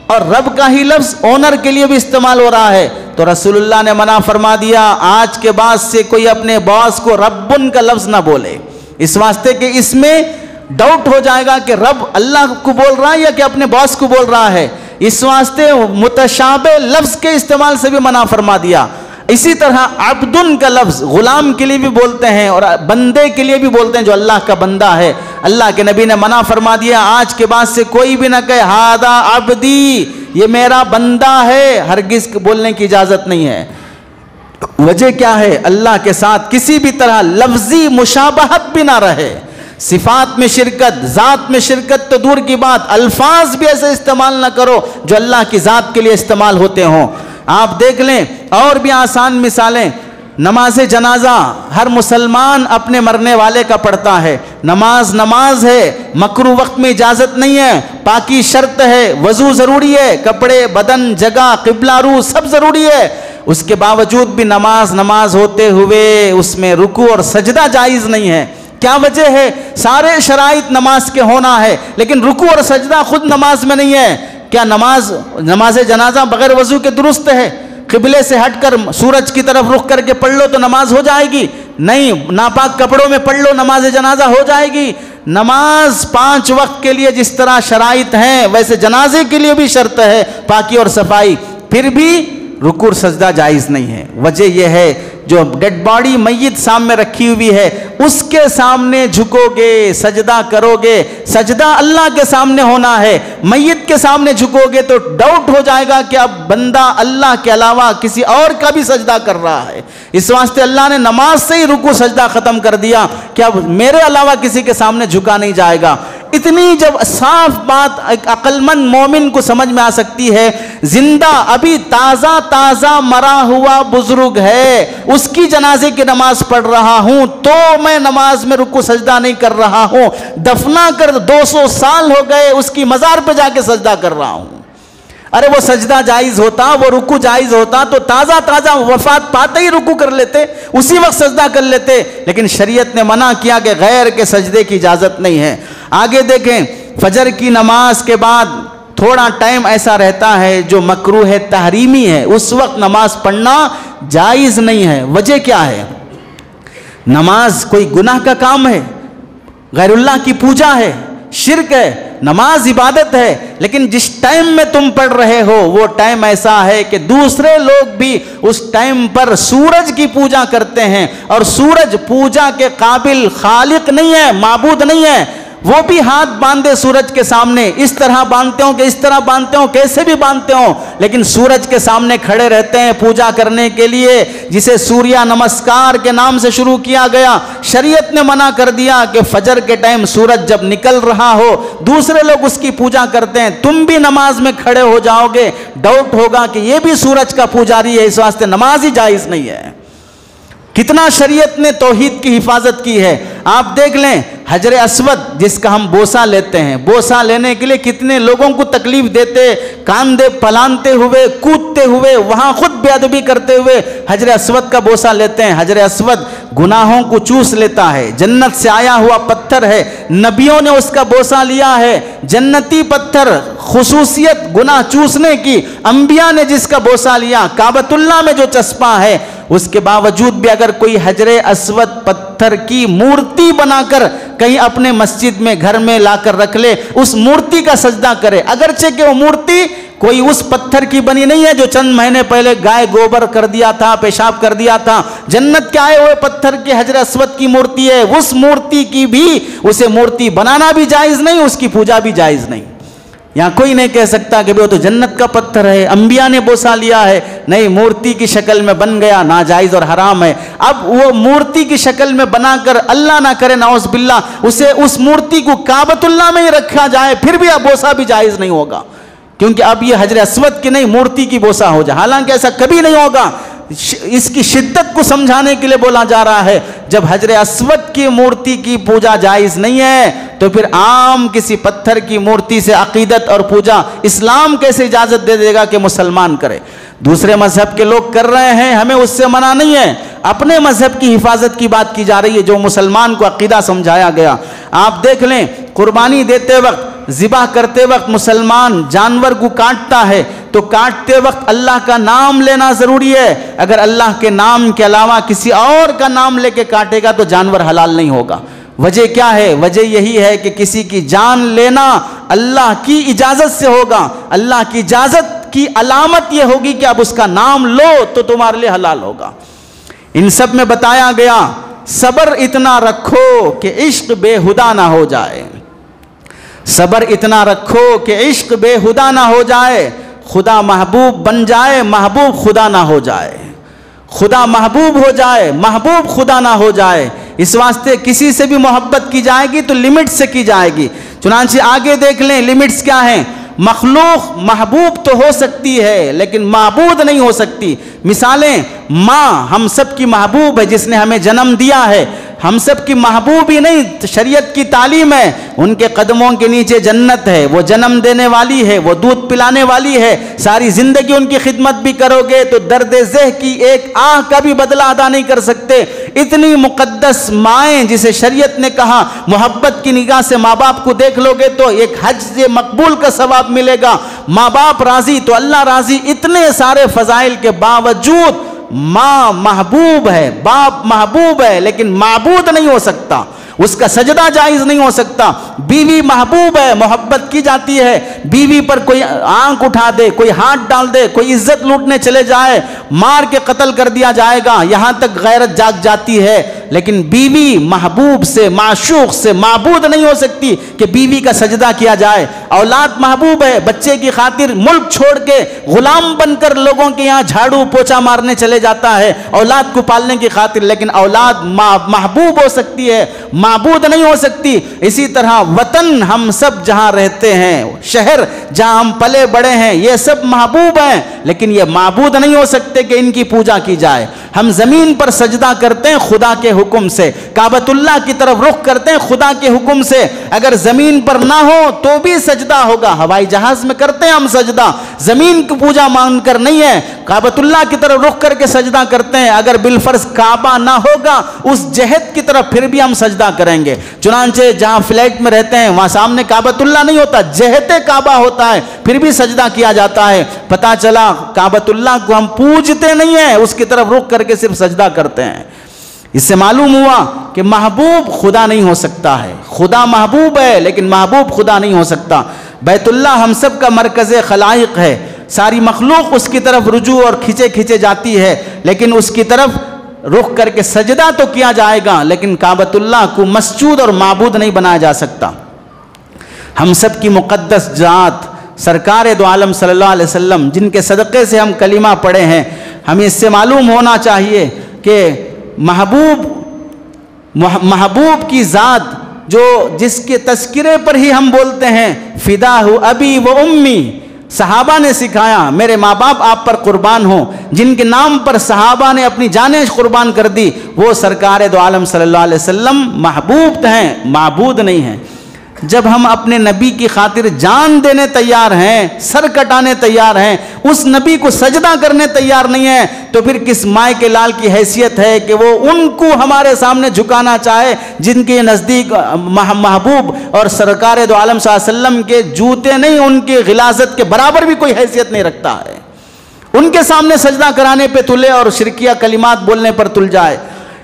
اور رب کا ہی لفظ اونر کے لیے بھی استعمال ہو رہا ہے. تو رسول اللہ نے منع فرما دیا آج کے بعد سے کوئی اپنے باس کو ربن کا لفظ نہ بولے، اس واسطے کہ اس میں ڈاؤٹ ہو جائے گا کہ رب اللہ کو بول رہا ہے یا کہ اپنے باس کو بول رہا ہے. اس واسطے متشابہ لفظ کے استعمال سے بھی منع فرما دیا. اسی طرح عبدن کا لفظ غلام کے لیے بھی بولتے ہیں اور بندے کے لیے بھی بولتے ہیں جو اللہ کا بندہ ہے. اللہ کے نبی نے منع فرما دیا آج کے بعد سے کوئی بھی نہ کہے ہذا عبدی، یہ میرا بندہ ہے، ہرگز بولنے کی اجازت نہیں ہے. وجہ کیا ہے؟ اللہ کے ساتھ کسی بھی طرح لفظی مشابہت بھی نہ رہے. صفات میں شرکت، ذات میں شرکت تو دور کی بات، الفاظ بھی ایسے استعمال نہ کرو جو اللہ کی ذات کے لیے استعمال ہوتے ہوں۔ آپ دیکھ لیں اور بھی آسان مثالیں، نماز جنازہ ہر مسلمان اپنے مرنے والے کا پڑھتا ہے، نماز نماز ہے، مکروہ وقت میں اجازت نہیں ہے، پاکی شرط ہے، وضو ضروری ہے، کپڑے، بدن، جگہ، قبلہ رو سب ضروری ہے، اس کے باوجود بھی نماز ہوتے ہوئے اس میں رکوع اور سجدہ جائز نہیں ہے۔ کیا وجہ ہے؟ سارے شرائط نماز کے ہونا ہے لیکن رکوع اور سجدہ خود نماز میں نہیں ہے۔ کیا نماز جنازہ بغیر وضو کے درست ہے؟ قبلے سے ہٹ کر سورج کی طرف رخ کر کے پڑھ لو تو نماز ہو جائے گی؟ نہیں، ناپاک کپڑوں میں پڑھ لو نماز جنازہ ہو جائے گی؟ نماز 5 وقت کے لیے جس طرح شرائط ہیں ویسے جنازے کے لیے بھی شرط ہے پاکی اور صفائی، پھر بھی رکوع اور سجدہ جائز نہیں ہے۔ وجہ یہ ہے جو ڈیڈ باڈی میت سامنے رکھی ہوئی ہے اس کے سامنے جھکو گے، سجدہ کرو گے، سجدہ اللہ کے سامنے ہونا ہے، میت کے سامنے جھکو گے تو ڈاؤٹ ہو جائے گا کہ اب بندہ اللہ کے علاوہ کسی اور کا بھی سجدہ کر رہا ہے۔ اس واسطے اللہ نے نماز سے ہی رکوع سجدہ ختم کر دیا کہ اب میرے علاوہ کسی کے سامنے جھکا نہیں جائے گا۔ اتنی جب صاف بات ایک عقل مند مومن کو سمجھ میں آ سکتی ہے، زندہ ابھی تازہ مرا ہوا بزرگ ہے، اس کی جنازے کی نماز پڑھ رہا ہوں تو میں نماز میں رکوع سجدہ نہیں کر رہا ہوں، دفنا کر 200 سال ہو گئے اس کی مزار پہ جا کے سجدہ کر رہا ہوں۔ ارے وہ سجدہ جائز ہوتا، وہ رکوع جائز ہوتا تو تازہ وفات پاتے ہی رکوع کر لیتے، اسی وقت سجدہ کر لیتے، لیکن شریعت نے منع کیا کہ غیر کے سجدے کی اجازت نہیں ہے۔ آگے دیکھیں، فجر کی نماز کے بعد تھوڑا ٹائم ایسا رہتا ہے جو مکروہ تحریمی ہے، اس وقت نماز پڑھنا جائز نہیں ہے۔ وجہ کیا ہے؟ نماز کوئی گناہ کا کام ہے، غیر اللہ کی پوجا ہے، شرک ہے، نماز عبادت ہے، لیکن جس ٹائم میں تم پڑھ رہے ہو وہ ٹائم ایسا ہے کہ دوسرے لوگ بھی اس ٹائم پر سورج کی پوجا کرتے ہیں اور سورج پوجا کے قابل خالق نہیں ہے، معبود نہیں ہے، وہ بھی ہاتھ باندھے سورج کے سامنے، اس طرح باندھتے ہوں کہ اس طرح باندھتے ہوں، کیسے بھی باندھتے ہوں، لیکن سورج کے سامنے کھڑے رہتے ہیں پوجا کرنے کے لیے، جسے سوریہ نمسکار کے نام سے شروع کیا گیا۔ شریعت نے منع کر دیا کہ فجر کے ٹائم سورج جب نکل رہا ہو دوسرے لوگ اس کی پوجا کرتے ہیں، تم بھی نماز میں کھڑے ہو جاؤ گے، ڈاؤٹ ہوگا کہ یہ بھی سورج کا پوجاری ہے، اس واسطے نماز ہی جائز نہیں ہے۔ کتنا شریعت نے توحید کی حفاظت کی ہے۔ آپ دیکھ لیں حجر اسود جس کا ہم بوسہ لیتے ہیں، بوسہ لینے کے لیے کتنے لوگوں کو تکلیف دیتے، کاندے پلانتے ہوئے، کودتے ہوئے، وہاں خود بے ادبی کرتے ہوئے حجر اسود کا بوسہ لیتے ہیں۔ حجر اسود گناہوں کو چوس لیتا ہے، جنت سے آیا ہوا پتھر ہے، نبیوں نے اس کا بوسہ لیا ہے، جنتی پتھر، خصوصیت گناہ چوسنے کی، انبیاء نے جس کا بوسہ لیا، کعبۃ اللہ میں جو چسپاں ہے، اس کے باوجود بھی اگر کوئی حجر اسود پتھر کی مورتی بنا کر کہیں اپنے مسجد میں گھر میں لا کر رکھ لے، اس مورتی کا سجدہ کرے، اگرچہ کہ وہ مورتی کوئی اس پتھر کی بنی نہیں ہے جو چند مہینے پہلے گائے گوبر کر دیا تھا، پیشاب کر دیا تھا، جنت کے آئے ہوئے پتھر کی حجر اسود کی مورتی ہے، اس مورتی کی بھی اسے مورتی بنانا بھی جائز نہیں، اس کی پوجا بھی جائز نہیں۔ یہاں کوئی نہیں کہہ سکتا کہ وہ تو جنت کا پتھر ہے، انبیاء نے بوسہ لیا ہے، نہیں، مورتی کی شکل میں بن گیا، ناجائز اور حرام ہے۔ اب وہ مورتی کی شکل میں بنا کر، اللہ نہ کرے نعوذ باللہ، اسے اس مورتی کو کعبۃ اللہ میں ہی رکھا جائے، پھر بھی اب بوسہ بھی جائز نہیں ہوگا، کیونکہ اب یہ حجر اسود کی نہیں مورتی کی بوسہ ہو جائے، حالانکہ ایسا کبھی نہیں ہوگا۔ اس کی شدت کو سمجھانے کے لیے بولا جا رہا ہے، جب حجر اسود کی مورتی کی پوجا جائز نہیں ہے تو پھر عام کسی پتھر کی مورتی سے عقیدت اور پوجا اسلام کیسے اجازت دے دے گا کہ مسلمان کرے؟ دوسرے مذہب کے لوگ کر رہے ہیں، ہمیں اس سے منع نہیں ہے، اپنے مذہب کی حفاظت کی بات کی جا رہی ہے جو مسلمان کو عقیدہ سمجھایا گیا۔ آپ دیکھ لیں قربانی دیتے وقت، ذبح کرتے وقت مسلمان جانور کو کاٹتا ہے تو کاٹتے وقت اللہ کا نام لینا ضروری ہے، اگر اللہ کے نام کے علاوہ کسی اور کا نام لے کے کاٹے گا تو جانور حلال نہیں ہوگا۔ وجہ کیا ہے؟ وجہ یہی ہے کہ کسی کی جان لینا اللہ کی اجازت سے ہوگا، اللہ کی اجازت کی علامت یہ ہوگی کہ اب اس کا نام لو تو تمہارے لیے حلال ہوگا۔ ان سب میں بتایا گیا صبر اتنا رکھو کہ عشق بے ہدا نہ ہو جائے، صبر اتنا رکھو کہ عشق بے ہدا نہ ہو جائے، خدا محبوب بن جائے، محبوب خدا نہ ہو جائے، خدا محبوب ہو جائے، محبوب خدا نہ ہو جائے، اس واسطے کسی سے بھی محبت کی جائے گی تو لمٹ سے کی جائے گی۔ چنانچہ آگے دیکھ لیں لمٹس کیا ہیں۔ مخلوق محبوب تو ہو سکتی ہے لیکن معبود نہیں ہو سکتی۔ مثالیں، ماں ہم سب کی محبوب ہے جس نے ہمیں جنم دیا ہے، ہم سب کی محبوب ہی نہیں، شریعت کی تعلیم ہے، ان کے قدموں کے نیچے جنت ہے، وہ جنم دینے والی ہے، وہ دودھ پلانے والی ہے، ساری زندگی ان کی خدمت بھی کرو گے تو درد ذہ کی ایک آہ کا بھی بدلہ ادا نہیں کر سکتے۔ اتنی مقدس مائیں جسے شریعت نے کہا محبت کی نگاہ سے ماں باپ کو دیکھ لو گے تو ایک حج مقبول کا ثواب ملے گا، ماں باپ راضی تو اللہ راضی۔ اتنے سارے فضائل کے باوجود ماں محبوب ہے، باپ محبوب ہے لیکن معبود نہیں ہو سکتا، اس کا سجدہ جائز نہیں ہو سکتا۔ بیوی محبوب ہے، محبت کی جاتی ہے، بیوی پر کوئی آنکھ اٹھا دے، کوئی ہاتھ ڈال دے، کوئی عزت لوٹنے چلے جائے، مار کے قتل کر دیا جائے گا، یہاں تک غیرت جاگ جاتی ہے۔ لیکن بیوی محبوب سے، معشوق سے معبود نہیں ہو سکتی کہ بیوی کا سجدہ کیا جائے۔ اولاد محبوب ہے، بچے کی خاطر ملک چھوڑ کے غلام بن کر لوگوں کے یہاں جھاڑو پوچھا مارنے چلے جاتا ہے اولاد کو پالنے کی خاطر، لیکن اولاد محبوب ہو سکتی ہے، معبود نہیں ہو سکتی۔ اسی طرح وطن ہم سب جہاں رہتے ہیں، شہر جہاں ہم پلے بڑے ہیں، یہ سب محبوب ہیں لیکن یہ معبود نہیں ہو سکتے کہ ان کی پوجا کی جائے۔ ہم زمین پر سجدہ کرتے ہیں خدا کے حکم سے، کعبۃ اللہ کی طرف رخ کرتے ہیں خدا کے حکم سے، اگر زمین پر نہ ہو تو بھی سجدہ ہوگا۔ ہوائی جہاز میں کرتے ہیں ہم سجدہ، زمین کی پوجا مان کر نہیں ہے، کعبۃ اللہ کی طرف رخ کر کے سجدہ کرتے ہیں۔ اگر بالفرض کعبہ نہ ہوگا اس جہت کی طرف پھر بھی ہم سجدہ کریں گے۔ چنانچہ جہاں فلیٹ میں رہتے ہیں وہاں سامنے کعبۃ اللہ نہیں ہوتا، جہت کعبہ ہوتا ہے، پھر بھی سجدہ کیا جاتا ہے۔ پتہ چلا کعبۃ اللہ کو ہم پوجتے نہیں ہیں، اس کی طرف رخ کر کے صرف سجدہ کرتے ہیں۔ اس سے معلوم ہوا کہ محبوب خدا نہیں ہو سکتا ہے، خدا محبوب ہے لیکن محبوب خدا نہیں ہو سکتا۔ بیت اللہ ہم سب کا مرکز خلائق ہے، ساری مخلوق اس کی طرف رجوع اور کھچے جاتی ہے، لیکن اس کی طرف رخ کر کے سجدہ تو کیا جائے گا لیکن کعبۃ اللہ کو مسجود اور معبود نہیں بنایا جا سکتا۔ ہم سب کی مقدس ذات سرکار دو عالم صلی اللہ علیہ وسلم جن کے صدقے سے ہم کلمہ پڑھے ہیں، ہمیں اس سے معلوم ہونا چاہیے کہ محبوب کی ذات جو جس کے تذکرے پر ہی ہم بولتے ہیں فداہ ابی و امی، صحابہ نے سکھایا میرے ماں باپ آپ پر قربان ہوں، جن کے نام پر صحابہ نے اپنی جانیں قربان کر دی، وہ سرکار دو عالم صلی اللہ علیہ وسلم محبوب ہیں، معبود نہیں ہیں۔ جب ہم اپنے نبی کی خاطر جان دینے تیار ہیں، سر کٹانے تیار ہیں، اس نبی کو سجدہ کرنے تیار نہیں ہیں، تو پھر کس مائے کے لال کی حیثیت ہے کہ وہ ان کو ہمارے سامنے جھکانا چاہے جن کے نزدیک محبوب اور سرکار دو عالم صلی اللہ علیہ وسلم کے جوتے نہیں، ان کے غلاظت کے برابر بھی کوئی حیثیت نہیں رکھتا ہے، ان کے سامنے سجدہ کرانے پہ تلے اور شرکیہ کلمات بولنے پر تل جائے۔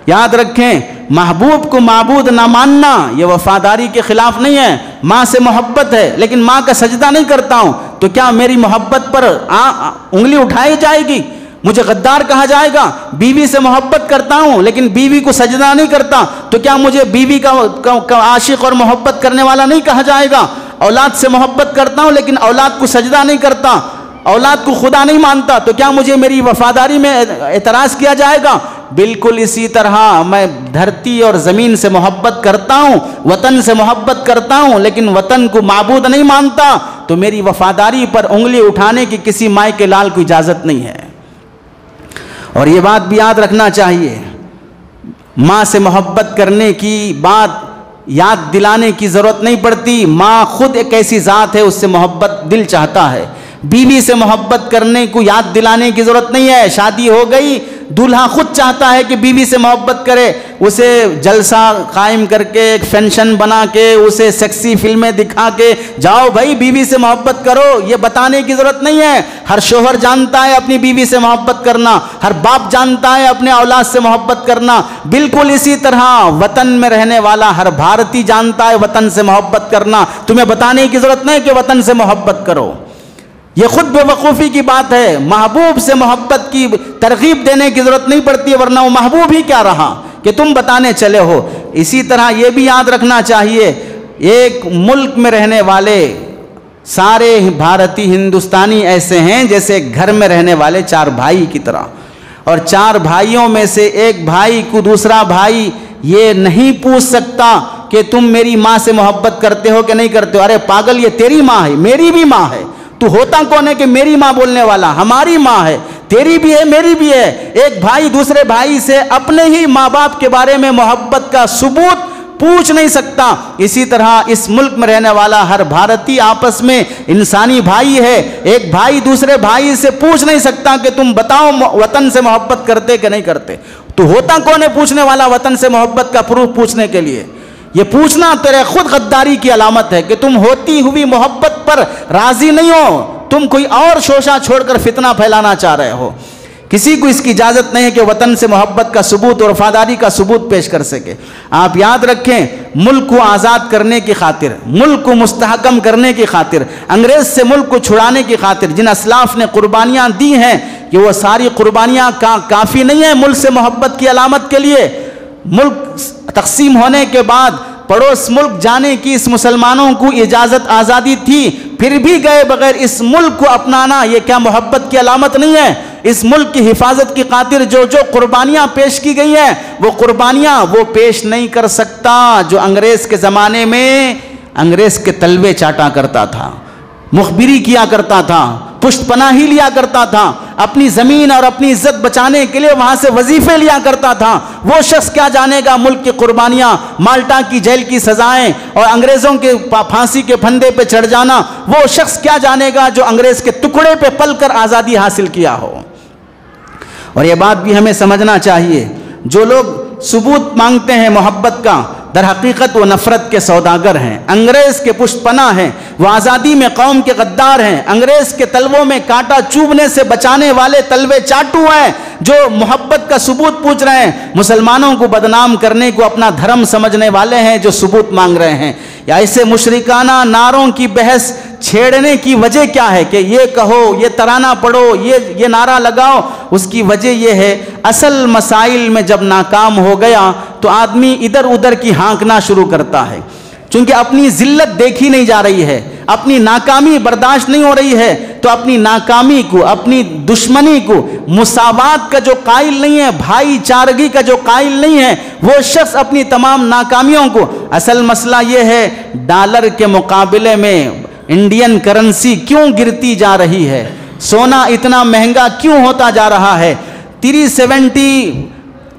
یاد رکھیں محبوب کو معبود نہ ماننا یہ وفاداری کے خلاف نہیں ہے۔ ماں سے محبت ہے لیکن ماں کا سجدہ نہیں کرتا ہوں تو کیا میری محبت پر انگلی اٹھائی جائے گی؟ مجھے غدار کہا جائے گا۔ بیوی سے محبت کرتا ہوں لیکن بیوی کو سجدہ نہیں کرتا تو کیا مجھے بیوی کا عاشق اور محبت کرنے والا نہیں کہا جائے گا؟ اولاد سے محبت کرتا ہوں لیکن اولاد کو سجدہ نہیں کرتا، اولاد کو خدا نہیں مانتا تو کیا مجھے میری وفاداری میں اعتراض کیا جائے گا؟ بالکل اسی طرح میں دھرتی اور زمین سے محبت کرتا ہوں، وطن سے محبت کرتا ہوں لیکن وطن کو معبود نہیں مانتا تو میری وفاداری پر انگلی اٹھانے کی کسی مائے کے لال کو اجازت نہیں ہے۔ اور یہ بات بھی یاد رکھنا چاہیے، ماں سے محبت کرنے کی بات یاد دلانے کی ضرورت نہیں پڑتی، ماں خود ایک ایسی ذات ہے، اس سے محبت دل چاہتا ہے۔ بیوی سے محبت کرنے کو یاد دلانے کی ضرورت نہیں ہے، شادی ہو گئی، دولہا خود چاہتا ہے کہ بیوی سے محبت کرے، اسے جلسہ قائم کر کے ایک فنکشن بنا کے اسے سیکسی فلمیں دکھا کے جاؤ بھائی بیوی سے محبت کرو، یہ بتانے کی ضرورت نہیں ہے۔ ہر شوہر جانتا ہے اپنی بیوی سے محبت کرنا، ہر باپ جانتا ہے اپنے اولاد سے محبت کرنا، بالکل اسی طرح وطن میں رہنے والا ہر بھارتی جانتا ہے وطن سے محبت کرنا، تمہیں بتانے کی ضرورت نہیں کہ وطن سے محبت کرو، یہ خود بے وقوفی کی بات ہے۔ محبوب سے محبت کی ترغیب دینے کی ضرورت نہیں پڑتی ہے، ورنہ وہ محبوب ہی کیا رہا کہ تم بتانے چلے ہو۔ اسی طرح یہ بھی یاد رکھنا چاہیے، ایک ملک میں رہنے والے سارے بھارتی ہندوستانی ایسے ہیں جیسے گھر میں رہنے والے چار بھائی کی طرح، اور چار بھائیوں میں سے ایک بھائی کو دوسرا بھائی یہ نہیں پوچھ سکتا کہ تم میری ماں سے محبت کرتے ہو کہ نہیں کرتے ہو. ارے پاگل، یہ تیری ماں ہے، میری بھی ماں ہے. تو ہوتا کون ہے کہ میری ماں بولنے والا؟ ہماری ماں ہے، تیری بھی ہے، میری بھی ہے. ایک بھائی دوسرے بھائی سے اپنے ہی ماں باپ کے بارے میں محبت کا ثبوت پوچھ نہیں سکتا. اسی طرح اس ملک میں رہنے والا ہر بھارتی آپس میں انسانی بھائی ہے. ایک بھائی دوسرے بھائی سے پوچھ نہیں سکتا کہ تم بتاؤ وطن سے محبت کرتے کہ نہیں کرتے. تو ہوتا کون ہے پوچھنے والا وطن سے محبت کا پروف پوچھنے کے لیے؟ یہ پوچھنا تیرے خود غداری کی علامت ہے کہ تم ہوتی ہوئی محبت پر راضی نہیں ہو، تم کوئی اور شوشہ چھوڑ کر فتنہ پھیلانا چاہ رہے ہو. کسی کو اس کی اجازت نہیں ہے کہ وطن سے محبت کا ثبوت اور وفاداری کا ثبوت پیش کر سکے. آپ یاد رکھیں، ملک کو آزاد کرنے کی خاطر، ملک کو مستحکم کرنے کی خاطر، انگریز سے ملک کو چھڑانے کی خاطر جن اسلاف نے قربانیاں دی ہیں کہ وہ ساری قربانیاں کافی نہیں ہیں ملک سے محبت کی علامت کے لیے. ملک تقسیم ہونے کے بعد پڑوس ملک جانے کی اس مسلمانوں کو اجازت آزادی تھی، پھر بھی گئے بغیر اس ملک کو اپنانا یہ کیا محبت کی علامت نہیں ہے؟ اس ملک کی حفاظت کی خاطر جو قربانیاں پیش کی گئی ہیں وہ قربانیاں وہ پیش نہیں کر سکتا جو انگریز کے زمانے میں انگریز کے تلوے چاٹا کرتا تھا، مخبری کیا کرتا تھا، پشت پناہی لیا کرتا تھا، اپنی زمین اور اپنی عزت بچانے کے لیے وہاں سے وظیفے لیا کرتا تھا. وہ شخص کیا جانے گا ملک کی قربانیاں، مالٹا کی جیل کی سزائیں اور انگریزوں کے پھانسی کے پھندے پہ چڑھ جانا؟ وہ شخص کیا جانے گا جو انگریز کے ٹکڑے پہ پل کر آزادی حاصل کیا ہو؟ اور یہ بات بھی ہمیں سمجھنا چاہیے، جو لوگ ثبوت مانگتے ہیں محبت کا، در حقیقت وہ نفرت کے سوداگر ہیں، انگریز کے پشت پناہ ہیں، وہ آزادی میں قوم کے غدار ہیں، انگریز کے تلووں میں کانٹا چوبنے سے بچانے والے تلوے چاٹو ہیں جو محبت کا ثبوت پوچھ رہے ہیں. مسلمانوں کو بدنام کرنے کو اپنا دھرم سمجھنے والے ہیں جو ثبوت مانگ رہے ہیں. یا ایسے مشرکانہ نعروں کی بحث چھیڑنے کی وجہ کیا ہے کہ یہ کہو، یہ ترانہ پڑھو، یہ نعرہ لگاؤ؟ اس کی وجہ یہ ہے، اصل مسائل میں جب ناکام ہو گیا تو آدمی ادھر ادھر کی ہانکنا شروع کرتا ہے. چونکہ اپنی ذلت دیکھی نہیں جا رہی ہے، اپنی ناکامی برداشت نہیں ہو رہی ہے، تو اپنی ناکامی کو، اپنی دشمنی کو، مساوات کا جو قائل نہیں ہے، بھائی چارگی کا جو قائل نہیں ہے، وہ شخص اپنی تمام ناکامیوں کو، اصل مسئلہ یہ ہے ڈالر کے مقابلے میں انڈین کرنسی کیوں گرتی جا رہی ہے، سونا اتنا مہنگا کیوں ہوتا جا رہا ہے، 370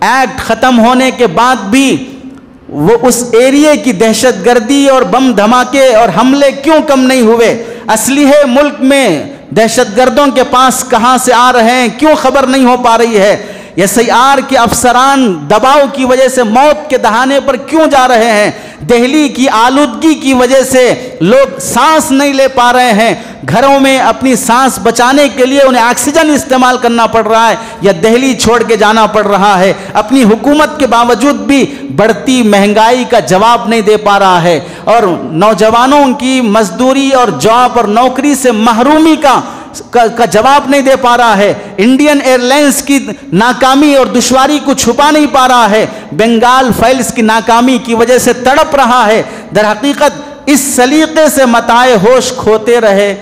ایکٹ ختم ہونے کے بعد بھی وہ اس ایریے کی دہشت گردی اور بم دھماکے اور حملے کیوں کم نہیں ہوئے؟ اسلحے ملک میں دہشت گردوں کے پاس کہاں سے آ رہے ہیں کیوں خبر نہیں ہو پا رہی ہے؟ SIR کے افسران دباؤ کی وجہ سے موت کے دہانے پر کیوں جا رہے ہیں؟ دہلی کی آلودگی کی وجہ سے لوگ سانس نہیں لے پا رہے ہیں، گھروں میں اپنی سانس بچانے کے لیے انہیں آکسیجن استعمال کرنا پڑ رہا ہے یا دہلی چھوڑ کے جانا پڑ رہا ہے. اپنی حکومت کے باوجود بھی بڑھتی مہنگائی کا جواب نہیں دے پا رہا ہے اور نوجوانوں کی مزدوری اور جاب اور نوکری سے محرومی کا جواب نہیں دے پا رہا ہے. انڈین ایئر لائنز کی ناکامی اور دشواری کو چھپا نہیں پا رہا ہے. بنگال فائلز کی ناکامی کی وجہ سے تڑپ رہا ہے. در حقیقت اس سلیقے سے متاع ہوش کھوتے رہے،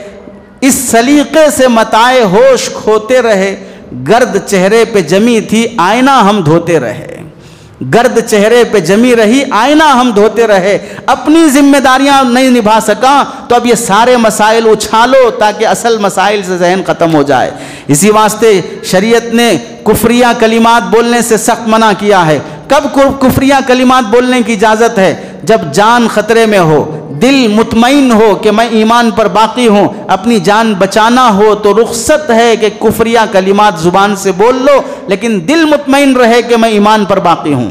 اس سلیقے سے متاع ہوش کھوتے رہے، گرد چہرے پہ جمی تھی آئینہ ہم دھوتے رہے، گرد چہرے پہ جمی رہی آئینہ ہم دھوتے رہے. اپنی ذمہ داریاں نہیں نبھا سکا تو اب یہ سارے مسائل اچھالو تاکہ اصل مسائل سے ذہن ختم ہو جائے. اسی واسطے شریعت نے کفریہ کلمات بولنے سے سخت منع کیا ہے. کب کفریہ کلمات بولنے کی اجازت ہے؟ جب جان خطرے میں ہو، دل مطمئن ہو کہ میں ایمان پر باقی ہوں، اپنی جان بچانا ہو تو رخصت ہے کہ کفریہ کلمات زبان سے بول لو لیکن دل مطمئن رہے کہ میں ایمان پر باقی ہوں.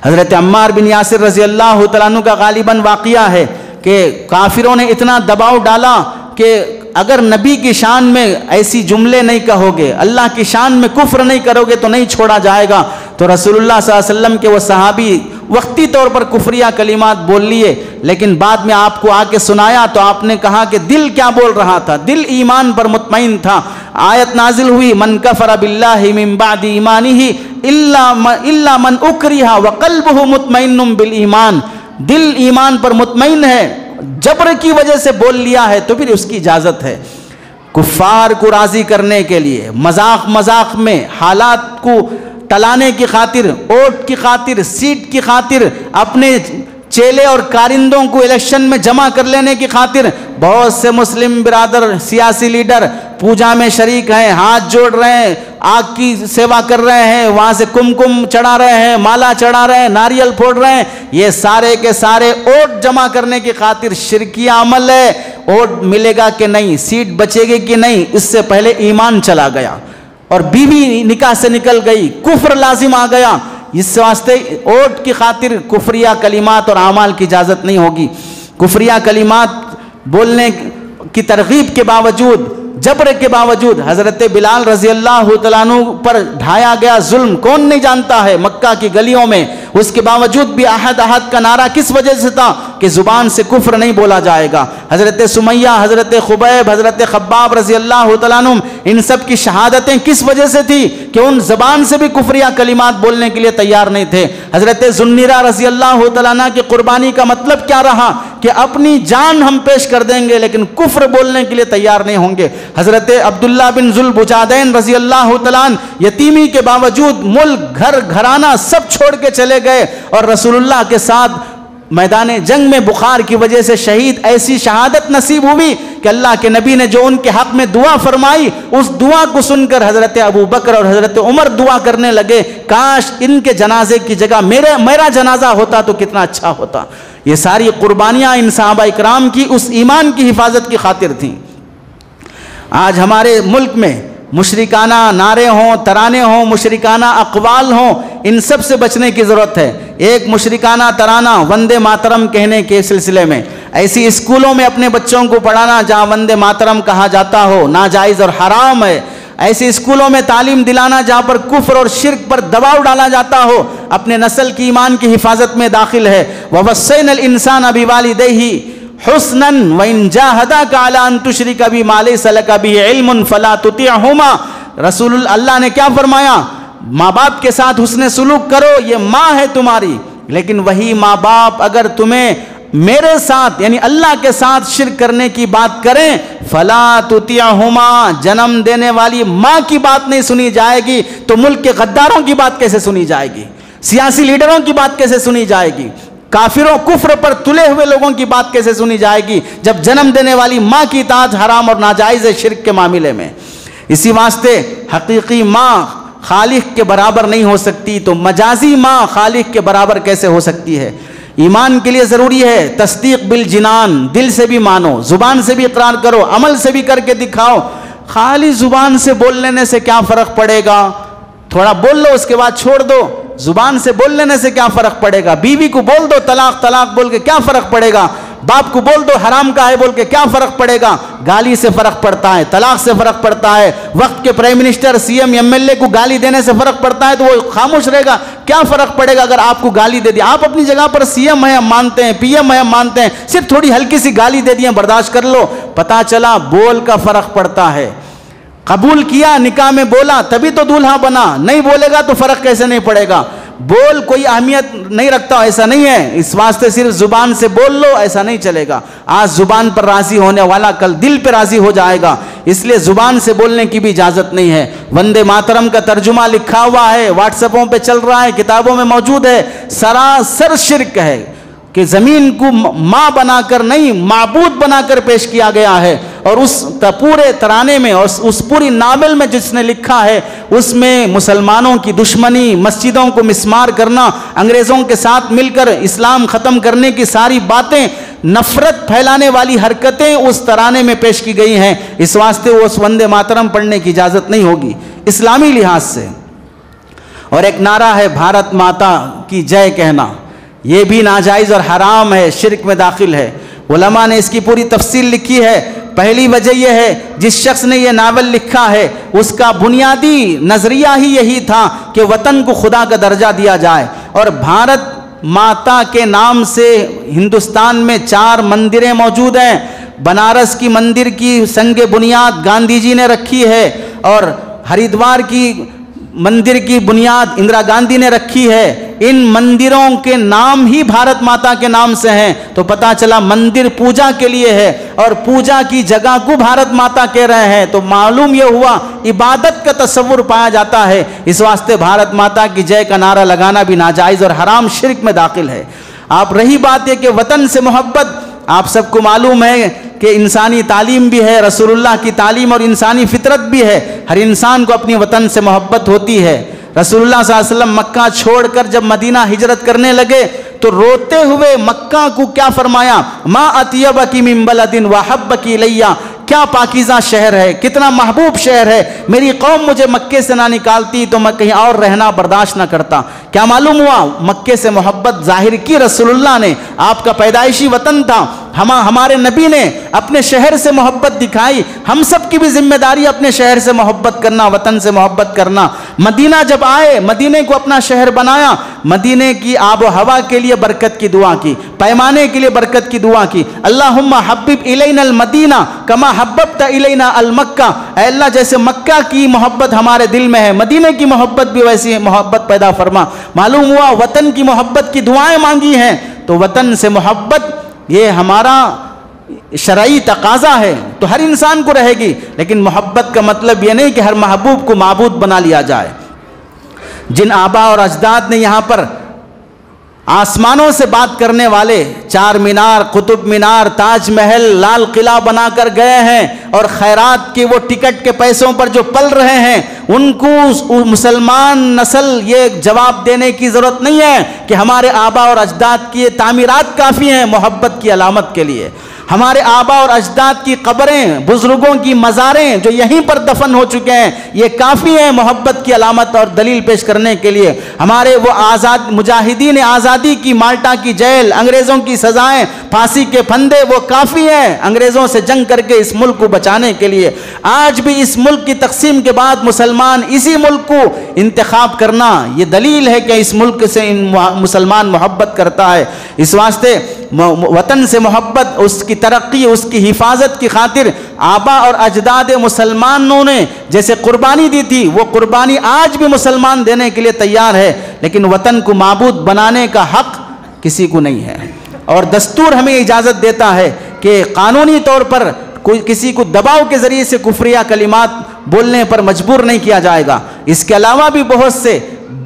حضرت عمار بن یاسر رضی اللہ تعالیٰ عنہ کا غالباً واقعہ ہے کہ کافروں نے اتنا دباؤ ڈالا کہ اگر نبی کی شان میں ایسی جملے نہیں کہو گے، اللہ کی شان میں کفر نہیں کرو گے تو نہیں چھوڑا جائے گا. تو رسول اللہ صلی اللہ علیہ وسلم کے وہ صحابی وقتی طور پر کفریہ کلمات بول لیے لیکن بعد میں آپ کو آ کے سنایا تو آپ نے کہا کہ دل کیا بول رہا تھا، دل ایمان پر مطمئن تھا. آیت نازل ہوئی من کفر باللہ من بعد ایمانہ الا من اکرہ وقلبہ مطمئن بالایمان. دل ایمان پر مطمئن ہے، جبر کی وجہ سے بول لیا ہے تو پھر اس کی اجازت ہے. کفار کو راضی کرنے کے لیے مذاق میں حالات کو ٹلانے کی خاطر، ووٹ کی خاطر، سیٹ کی خاطر، اپنے چیلے اور کارندوں کو الیکشن میں جمع کر لینے کی خاطر بہت سے مسلم برادر، سیاسی لیڈر پوجا میں شریک ہیں، ہاتھ جوڑ رہے ہیں، آگ کی سیوا کر رہے ہیں، وہاں سے کم چڑھا رہے ہیں، مالا چڑھا رہے ہیں، ناریل پھوڑ رہے ہیں. یہ سارے کے سارے ووٹ جمع کرنے کی خاطر شرکی عمل ہے. ووٹ ملے گا کہ نہیں، سیٹ بچے گی کہ نہیں، اس سے پہلے ایمان چلا گیا اور بیوی نکاح سے نکل گئی، کفر لازم آ گیا. اس واسطے ووٹ کی خاطر کفریہ کلمات اور اعمال کی اجازت نہیں ہوگی. کفریہ کلمات بولنے کی ترغیب کے باوجود، جبر کے باوجود حضرت بلال رضی اللہ تعالیٰ عنہ پر ڈھایا گیا ظلم کون نہیں جانتا ہے مکہ کی گلیوں میں. اس کے باوجود بھی احد احد کا نعرہ کس وجہ سے تھا کہ زبان سے کفر نہیں بولا جائے گا. حضرت سمیہ، حضرت خبیب، حضرت خباب رضی اللہ تعالیٰ عنہ، ان سب کی شہادتیں کس وجہ سے تھی کہ ان زبان سے بھی کفریہ کلمات بولنے کے لیے تیار نہیں تھے. حضرت ذوالنورہ رضی اللہ تعالیٰ عنہ کی قربانی کا مطلب کیا رہا کہ اپنی جان ہم پیش کر دیں گے لیکن کفر بولنے کے لیے تیار نہیں ہوں گے. حضرت عبداللہ بن ذوالبجادین رضی اللہ تعالیٰ عنہ یتیمی کے باوجود ملک، گھر گھرانہ سب چھوڑ کے چلے گئے اور رسول اللہ کے ساتھ میدان جنگ میں بخار کی وجہ سے شہید. ایسی شہادت نصیب ہوئی کہ اللہ کے نبی نے جو ان کے حق میں دعا فرمائی، اس دعا کو سن کر حضرت ابو بکر اور حضرت عمر دعا کرنے لگے، کاش ان کے جنازے کی جگہ میرا جنازہ ہوتا تو کتنا اچھا ہوتا. یہ ساری قربانیاں ان صحابہ اکرام کی اس ایمان کی حفاظت کی خاطر تھیں. آج ہمارے ملک میں مشرکانہ نعرے ہوں، ترانے ہوں، مشرکانہ اقوال ہوں، ان سب سے بچنے کی ضرورت ہے. ایک مشرکانہ ترانہ وندے ماترم کہنے کے سلسلے میں، ایسی اسکولوں میں اپنے بچوں کو پڑھانا جہاں وندے ماترم کہا جاتا ہو ناجائز اور حرام ہے. ایسی اسکولوں میں تعلیم دلانا جہاں پر کفر اور شرک پر دباؤ ڈالا جاتا ہو اپنے نسل کی ایمان کی حفاظت میں داخل ہے. وَوَصَّيْنَا الْإِنسَانَ بِوَالِدَيْهِ حسناً وَإِن جَاهَدَاكَ عَلَىٰ أَن تُشْرِكَ بِي مَا لَيْسَ لَكَ بِهِ عِلْمٌ فَلَا تُطِعْهُمَا. رسول اللہ نے کیا فرمایا؟ ماں باپ کے ساتھ حسن سلوک کرو، یہ ماں ہے تمہاری، لیکن وہی ماں باپ اگر تمہیں میرے ساتھ یعنی اللہ کے ساتھ شرک کرنے کی بات کریں، فلا تطیعہما، جنم دینے والی ماں کی بات نہیں سنی جائے گی تو ملک کے غداروں کی بات کیسے سنی جائے گی؟ سیاسی لیڈروں کی بات کیسے سنی جائے گی؟ کافروں کفر پر تلے ہوئے لوگوں کی بات کیسے سنی جائے گی جب جنم دینے والی ماں کی اطاعت حرام اور ناجائز ہے شرک کے معاملے میں؟ اسی واسطے حقیقی ماں خالق کے برابر نہیں ہو سکتی تو مجازی ماں خالق کے برابر کیسے ہو سکتی ہے؟ ایمان کے لیے ضروری ہے تصدیق بالجنان، دل سے بھی مانو، زبان سے بھی اقرار کرو، عمل سے بھی کر کے دکھاؤ. خالی زبان سے بول لینے سے کیا فرق پڑے گا؟ تھوڑا بول لو اس کے بعد چھوڑ دو. زبان سے بول لینے سے کیا فرق پڑے گا؟ بیوی کو بول دو طلاق طلاق بول کے کیا فرق پڑے گا؟ باپ کو بول دو حرام کا ہے بول کے کیا فرق پڑے گا؟ گالی سے فرق پڑتا ہے، طلاق سے فرق پڑتا ہے. وقت کے prime minister, C M, M L A کو گالی دینے سے فرق پڑتا ہے تو وہ خاموش رہے گا. کیا فرق پڑے گا اگر آپ کو گالی دے دیا؟ آپ اپنی جگہ پر سی ایم ہیں، ہم مانتے ہیں، پی ایم ہیں، ہم مانتے ہیں، صرف تھوڑی ہلکی سی گالی دے دی برداشت کر لو. پتا چلا بول کا فرق پڑتا ہے. قبول کیا، نکاح میں بولا تبھی تو دولہا بنا، نہیں بولے گا تو فرق کیسے نہیں پڑے گا؟ بول کوئی اہمیت نہیں رکھتا، ایسا نہیں ہے. اس واسطے صرف زبان سے بول لو ایسا نہیں چلے گا. آج زبان پر راضی ہونے والا کل دل پہ راضی ہو جائے گا، اس لیے زبان سے بولنے کی بھی اجازت نہیں ہے. وندے ماترم کا ترجمہ لکھا ہوا ہے، واٹس ایپوں پہ چل رہا ہے، کتابوں میں موجود ہے. سراسر شرک ہے کہ زمین کو ماں بنا کر نہیں معبود بنا کر پیش کیا گیا ہے. اور اس پورے ترانے میں اور اس پوری ناول میں جس نے لکھا ہے اس میں مسلمانوں کی دشمنی، مسجدوں کو مسمار کرنا، انگریزوں کے ساتھ مل کر اسلام ختم کرنے کی ساری باتیں، نفرت پھیلانے والی حرکتیں اس ترانے میں پیش کی گئی ہیں. اس واسطے وہ اس وندے ماترم پڑھنے کی اجازت نہیں ہوگی اسلامی لحاظ سے. اور ایک نعرہ ہے بھارت ماتا کی جے کہنا، یہ بھی ناجائز اور حرام ہے، شرک میں داخل ہے. علماء نے اس کی پوری تفصیل لکھی ہے. پہلی وجہ یہ ہے جس شخص نے یہ ناول لکھا ہے اس کا بنیادی نظریہ ہی یہی تھا کہ وطن کو خدا کا درجہ دیا جائے. اور بھارت ماتا کے نام سے ہندوستان میں 4 مندریں موجود ہیں. بنارس کی مندر کی سنگ بنیاد گاندھی جی نے رکھی ہے اور ہریدوار کی مندر کی بنیاد اندرا گاندھی نے رکھی ہے. ان مندروں کے نام ہی بھارت ماتا کے نام سے ہیں، تو پتہ چلا مندر پوجا کے لیے ہے اور پوجا کی جگہ کو بھارت ماتا کہہ رہے ہیں، تو معلوم یہ ہوا عبادت کا تصور پایا جاتا ہے۔ اس واسطے بھارت ماتا کی جے کا نعرہ لگانا بھی ناجائز اور حرام شرک میں داخل ہے۔ آپ رہی بات یہ کہ وطن سے محبت، آپ سب کو معلوم ہے کہ انسانی تعلیم بھی ہے، رسول اللہ کی تعلیم اور انسانی فطرت بھی ہے، ہر انسان کو اپنی وطن سے محبت ہوتی ہے۔ رسول اللہ صلی اللہ علیہ وسلم مکہ چھوڑ کر جب مدینہ ہجرت کرنے لگے تو روتے ہوئے مکہ کو کیا فرمایا؟ ما اطیبکی من بلد وحبکی الیہ، کیا پاکیزہ شہر ہے، کتنا محبوب شہر ہے، میری قوم مجھے مکے سے نہ نکالتی تو میں کہیں اور رہنا برداشت نہ کرتا۔ کیا معلوم ہوا؟ مکے سے محبت ظاہر کی رسول اللہ نے، آپ کا پیدائشی وطن تھا، ہمارے نبی نے اپنے شہر سے محبت دکھائی، ہم سب کی بھی ذمہ داری اپنے شہر سے محبت کرنا، وطن سے محبت کرنا۔ مدینہ جب آئے، مدینے کو اپنا شہر بنایا، مدینے کی آب و ہوا کے لیے برکت کی دعا کی، پیمانے کے لیے برکت کی دعا کی، اللہم حبب الینا المدینہ کما حببت الینا المکہ، اے اللہ جیسے مکہ کی محبت ہمارے دل میں ہے، مدینے کی محبت بھی ویسی محبت پیدا فرما۔ معلوم ہوا وطن کی محبت کی دعائیں مانگی ہیں، تو وطن سے محبت یہ ہمارا شرعی تقاضا ہے، تو ہر انسان کو رہے گی، لیکن محبت کا مطلب یہ نہیں کہ ہر محبوب کو معبود بنا لیا جائے۔ جن آبا اور اجداد نے یہاں پر آسمانوں سے بات کرنے والے چار مینار، قطب مینار، تاج محل، لال قلعہ بنا کر گئے ہیں، اور خیرات کے وہ ٹکٹ کے پیسوں پر جو پل رہے ہیں، ان کو مسلمان نسل یہ جواب دینے کی ضرورت نہیں ہے کہ ہمارے آبا اور اجداد کی تعمیرات کافی ہیں محبت کی علامت کے لیے۔ ہمارے آبا اور اجداد کی قبریں، بزرگوں کی مزاریں جو یہیں پر دفن ہو چکے ہیں، یہ کافی ہیں محبت کی علامت اور دلیل پیش کرنے کے لیے۔ ہمارے وہ آزاد مجاہدین آزادی کی، مالٹا کی جیل، انگریزوں کی سزائیں، پھانسی کے پھندے، وہ کافی ہیں انگریزوں سے جنگ کر کے اس ملک کو بچانے کے لیے۔ آج بھی اس ملک کی تقسیم کے بعد مسلمان اسی ملک کو انتخاب کرنا، یہ دلیل ہے کہ اس ملک سے مسلمان محبت کرتا ہے۔ اس واسطے وطن سے محبت، اس کی ترقی، اس کی حفاظت کی خاطر آبا اور اجداد مسلمانوں نے جیسے قربانی دی تھی، وہ قربانی آج بھی مسلمان دینے کے لیے تیار ہے، لیکن وطن کو معبود بنانے کا حق کسی کو نہیں ہے۔ اور دستور ہمیں اجازت دیتا ہے کہ قانونی طور پر کوئی کسی کو دباؤ کے ذریعے سے کفریہ کلمات بولنے پر مجبور نہیں کیا جائے گا۔ اس کے علاوہ بھی بہت سے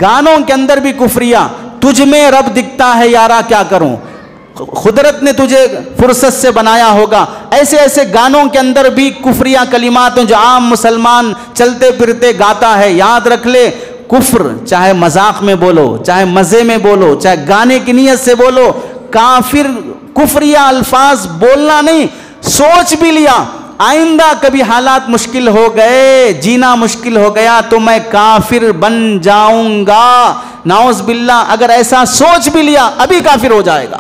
گانوں کے اندر بھی کفریہ، تجھ میں رب دکھتا ہے یارا کیا کروں، قدرت نے تجھے فرصت سے بنایا ہوگا، ایسے ایسے گانوں کے اندر بھی کفریہ کلمات ہیں جو عام مسلمان چلتے پھرتے گاتا ہے۔ یاد رکھ لے، کفر چاہے مذاق میں بولو، چاہے مزے میں بولو، چاہے گانے کی نیت سے بولو، کافر کفریہ الفاظ بولنا نہیں۔ سوچ بھی لیا آئندہ کبھی حالات مشکل ہو گئے، جینا مشکل ہو گیا تو میں کافر بن جاؤں گا، نعوذ باللہ، اگر ایسا سوچ بھی لیا ابھی کافر ہو جائے گا۔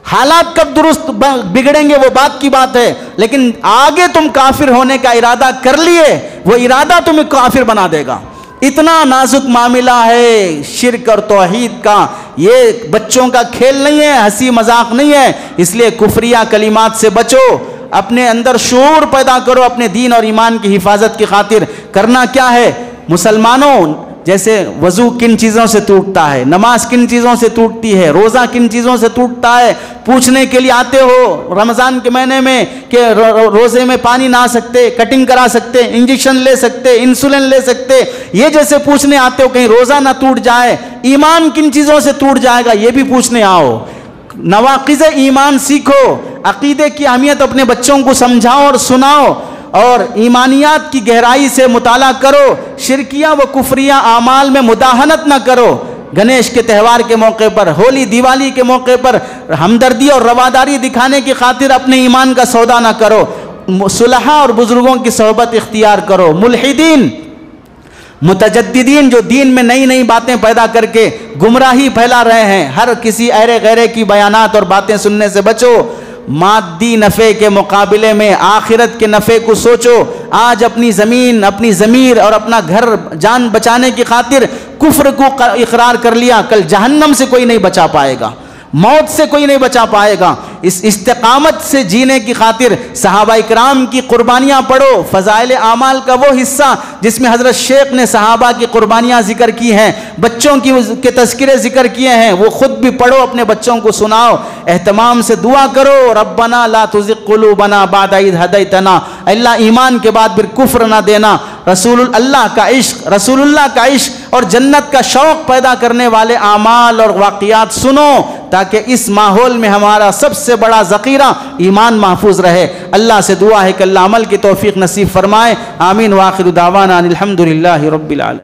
حالات کب درست بگڑیں گے وہ بات کی بات ہے، لیکن آگے تم کافر ہونے کا ارادہ کر لیے، وہ ارادہ تمہیں کافر بنا دے گا۔ اتنا نازک معاملہ ہے شرک اور توحید کا، یہ بچوں کا کھیل نہیں ہے، ہنسی مذاق نہیں ہے۔ اس لیے کفریہ کلمات سے بچو، اپنے اندر شعور پیدا کرو اپنے دین اور ایمان کی حفاظت کی خاطر۔ کرنا کیا ہے مسلمانوں؟ جیسے وضو کن چیزوں سے ٹوٹتا ہے، نماز کن چیزوں سے ٹوٹتی ہے، روزہ کن چیزوں سے ٹوٹتا ہے، پوچھنے کے لیے آتے ہو رمضان کے مہینے میں کہ روزے میں پانی نہ آ سکتے، کٹنگ کرا سکتے، انجیکشن لے سکتے، انسولین لے سکتے، یہ جیسے پوچھنے آتے ہو کہیں روزہ نہ ٹوٹ جائے، ایمان کن چیزوں سے ٹوٹ جائے گا یہ بھی پوچھنے آؤ۔ نواقض ایمان سیکھو، عقیدے کی اہمیت اپنے بچوں کو سمجھاؤ اور سناؤ، اور ایمانیات کی گہرائی سے مطالعہ کرو، شرکیہ و کفریہ اعمال میں مداہنت نہ کرو۔ گنیش کے تہوار کے موقع پر، ہولی دیوالی کے موقع پر ہمدردی اور رواداری دکھانے کی خاطر اپنے ایمان کا سودا نہ کرو، صلحاء اور بزرگوں کی صحبت اختیار کرو۔ ملحدین، متجددین جو دین میں نئی نئی باتیں پیدا کر کے گمراہی پھیلا رہے ہیں، ہر کسی ایرے غیرے کی بیانات اور باتیں سننے سے بچو۔ مادی نفع کے مقابلے میں آخرت کے نفع کو سوچو۔ آج اپنی زمین، اپنی ضمیر اور اپنا گھر جان بچانے کی خاطر کفر کو اقرار کر لیا، کل جہنم سے کوئی نہیں بچا پائے گا، موت سے کوئی نہیں بچا پائے گا۔ اس استقامت سے جینے کی خاطر صحابہ اکرام کی قربانیاں پڑھو، فضائل اعمال کا وہ حصہ جس میں حضرت شیخ نے صحابہ کی قربانیاں ذکر کی ہیں، بچوں کے تذکرے ذکر کیے ہیں، وہ خود بھی پڑھو، اپنے بچوں کو سناؤ، اہتمام سے دعا کرو، ربنا لا تزغ قلوبنا بعد اذ ہدیتنا، اللہ ایمان کے بعد پھر کفر نہ دینا، رسول اللہ کا عشق اور جنت کا شوق پیدا کرنے والے اعمال اور واقعات سنو، تاکہ اس ماحول میں ہمارا سب سے بڑا ذخیرہ ایمان محفوظ رہے۔ اللہ سے دعا ہے کہ اللہ عمل کی توفیق نصیب فرمائے، آمین۔ وآخر دعوانا الحمدللہ رب العالمین۔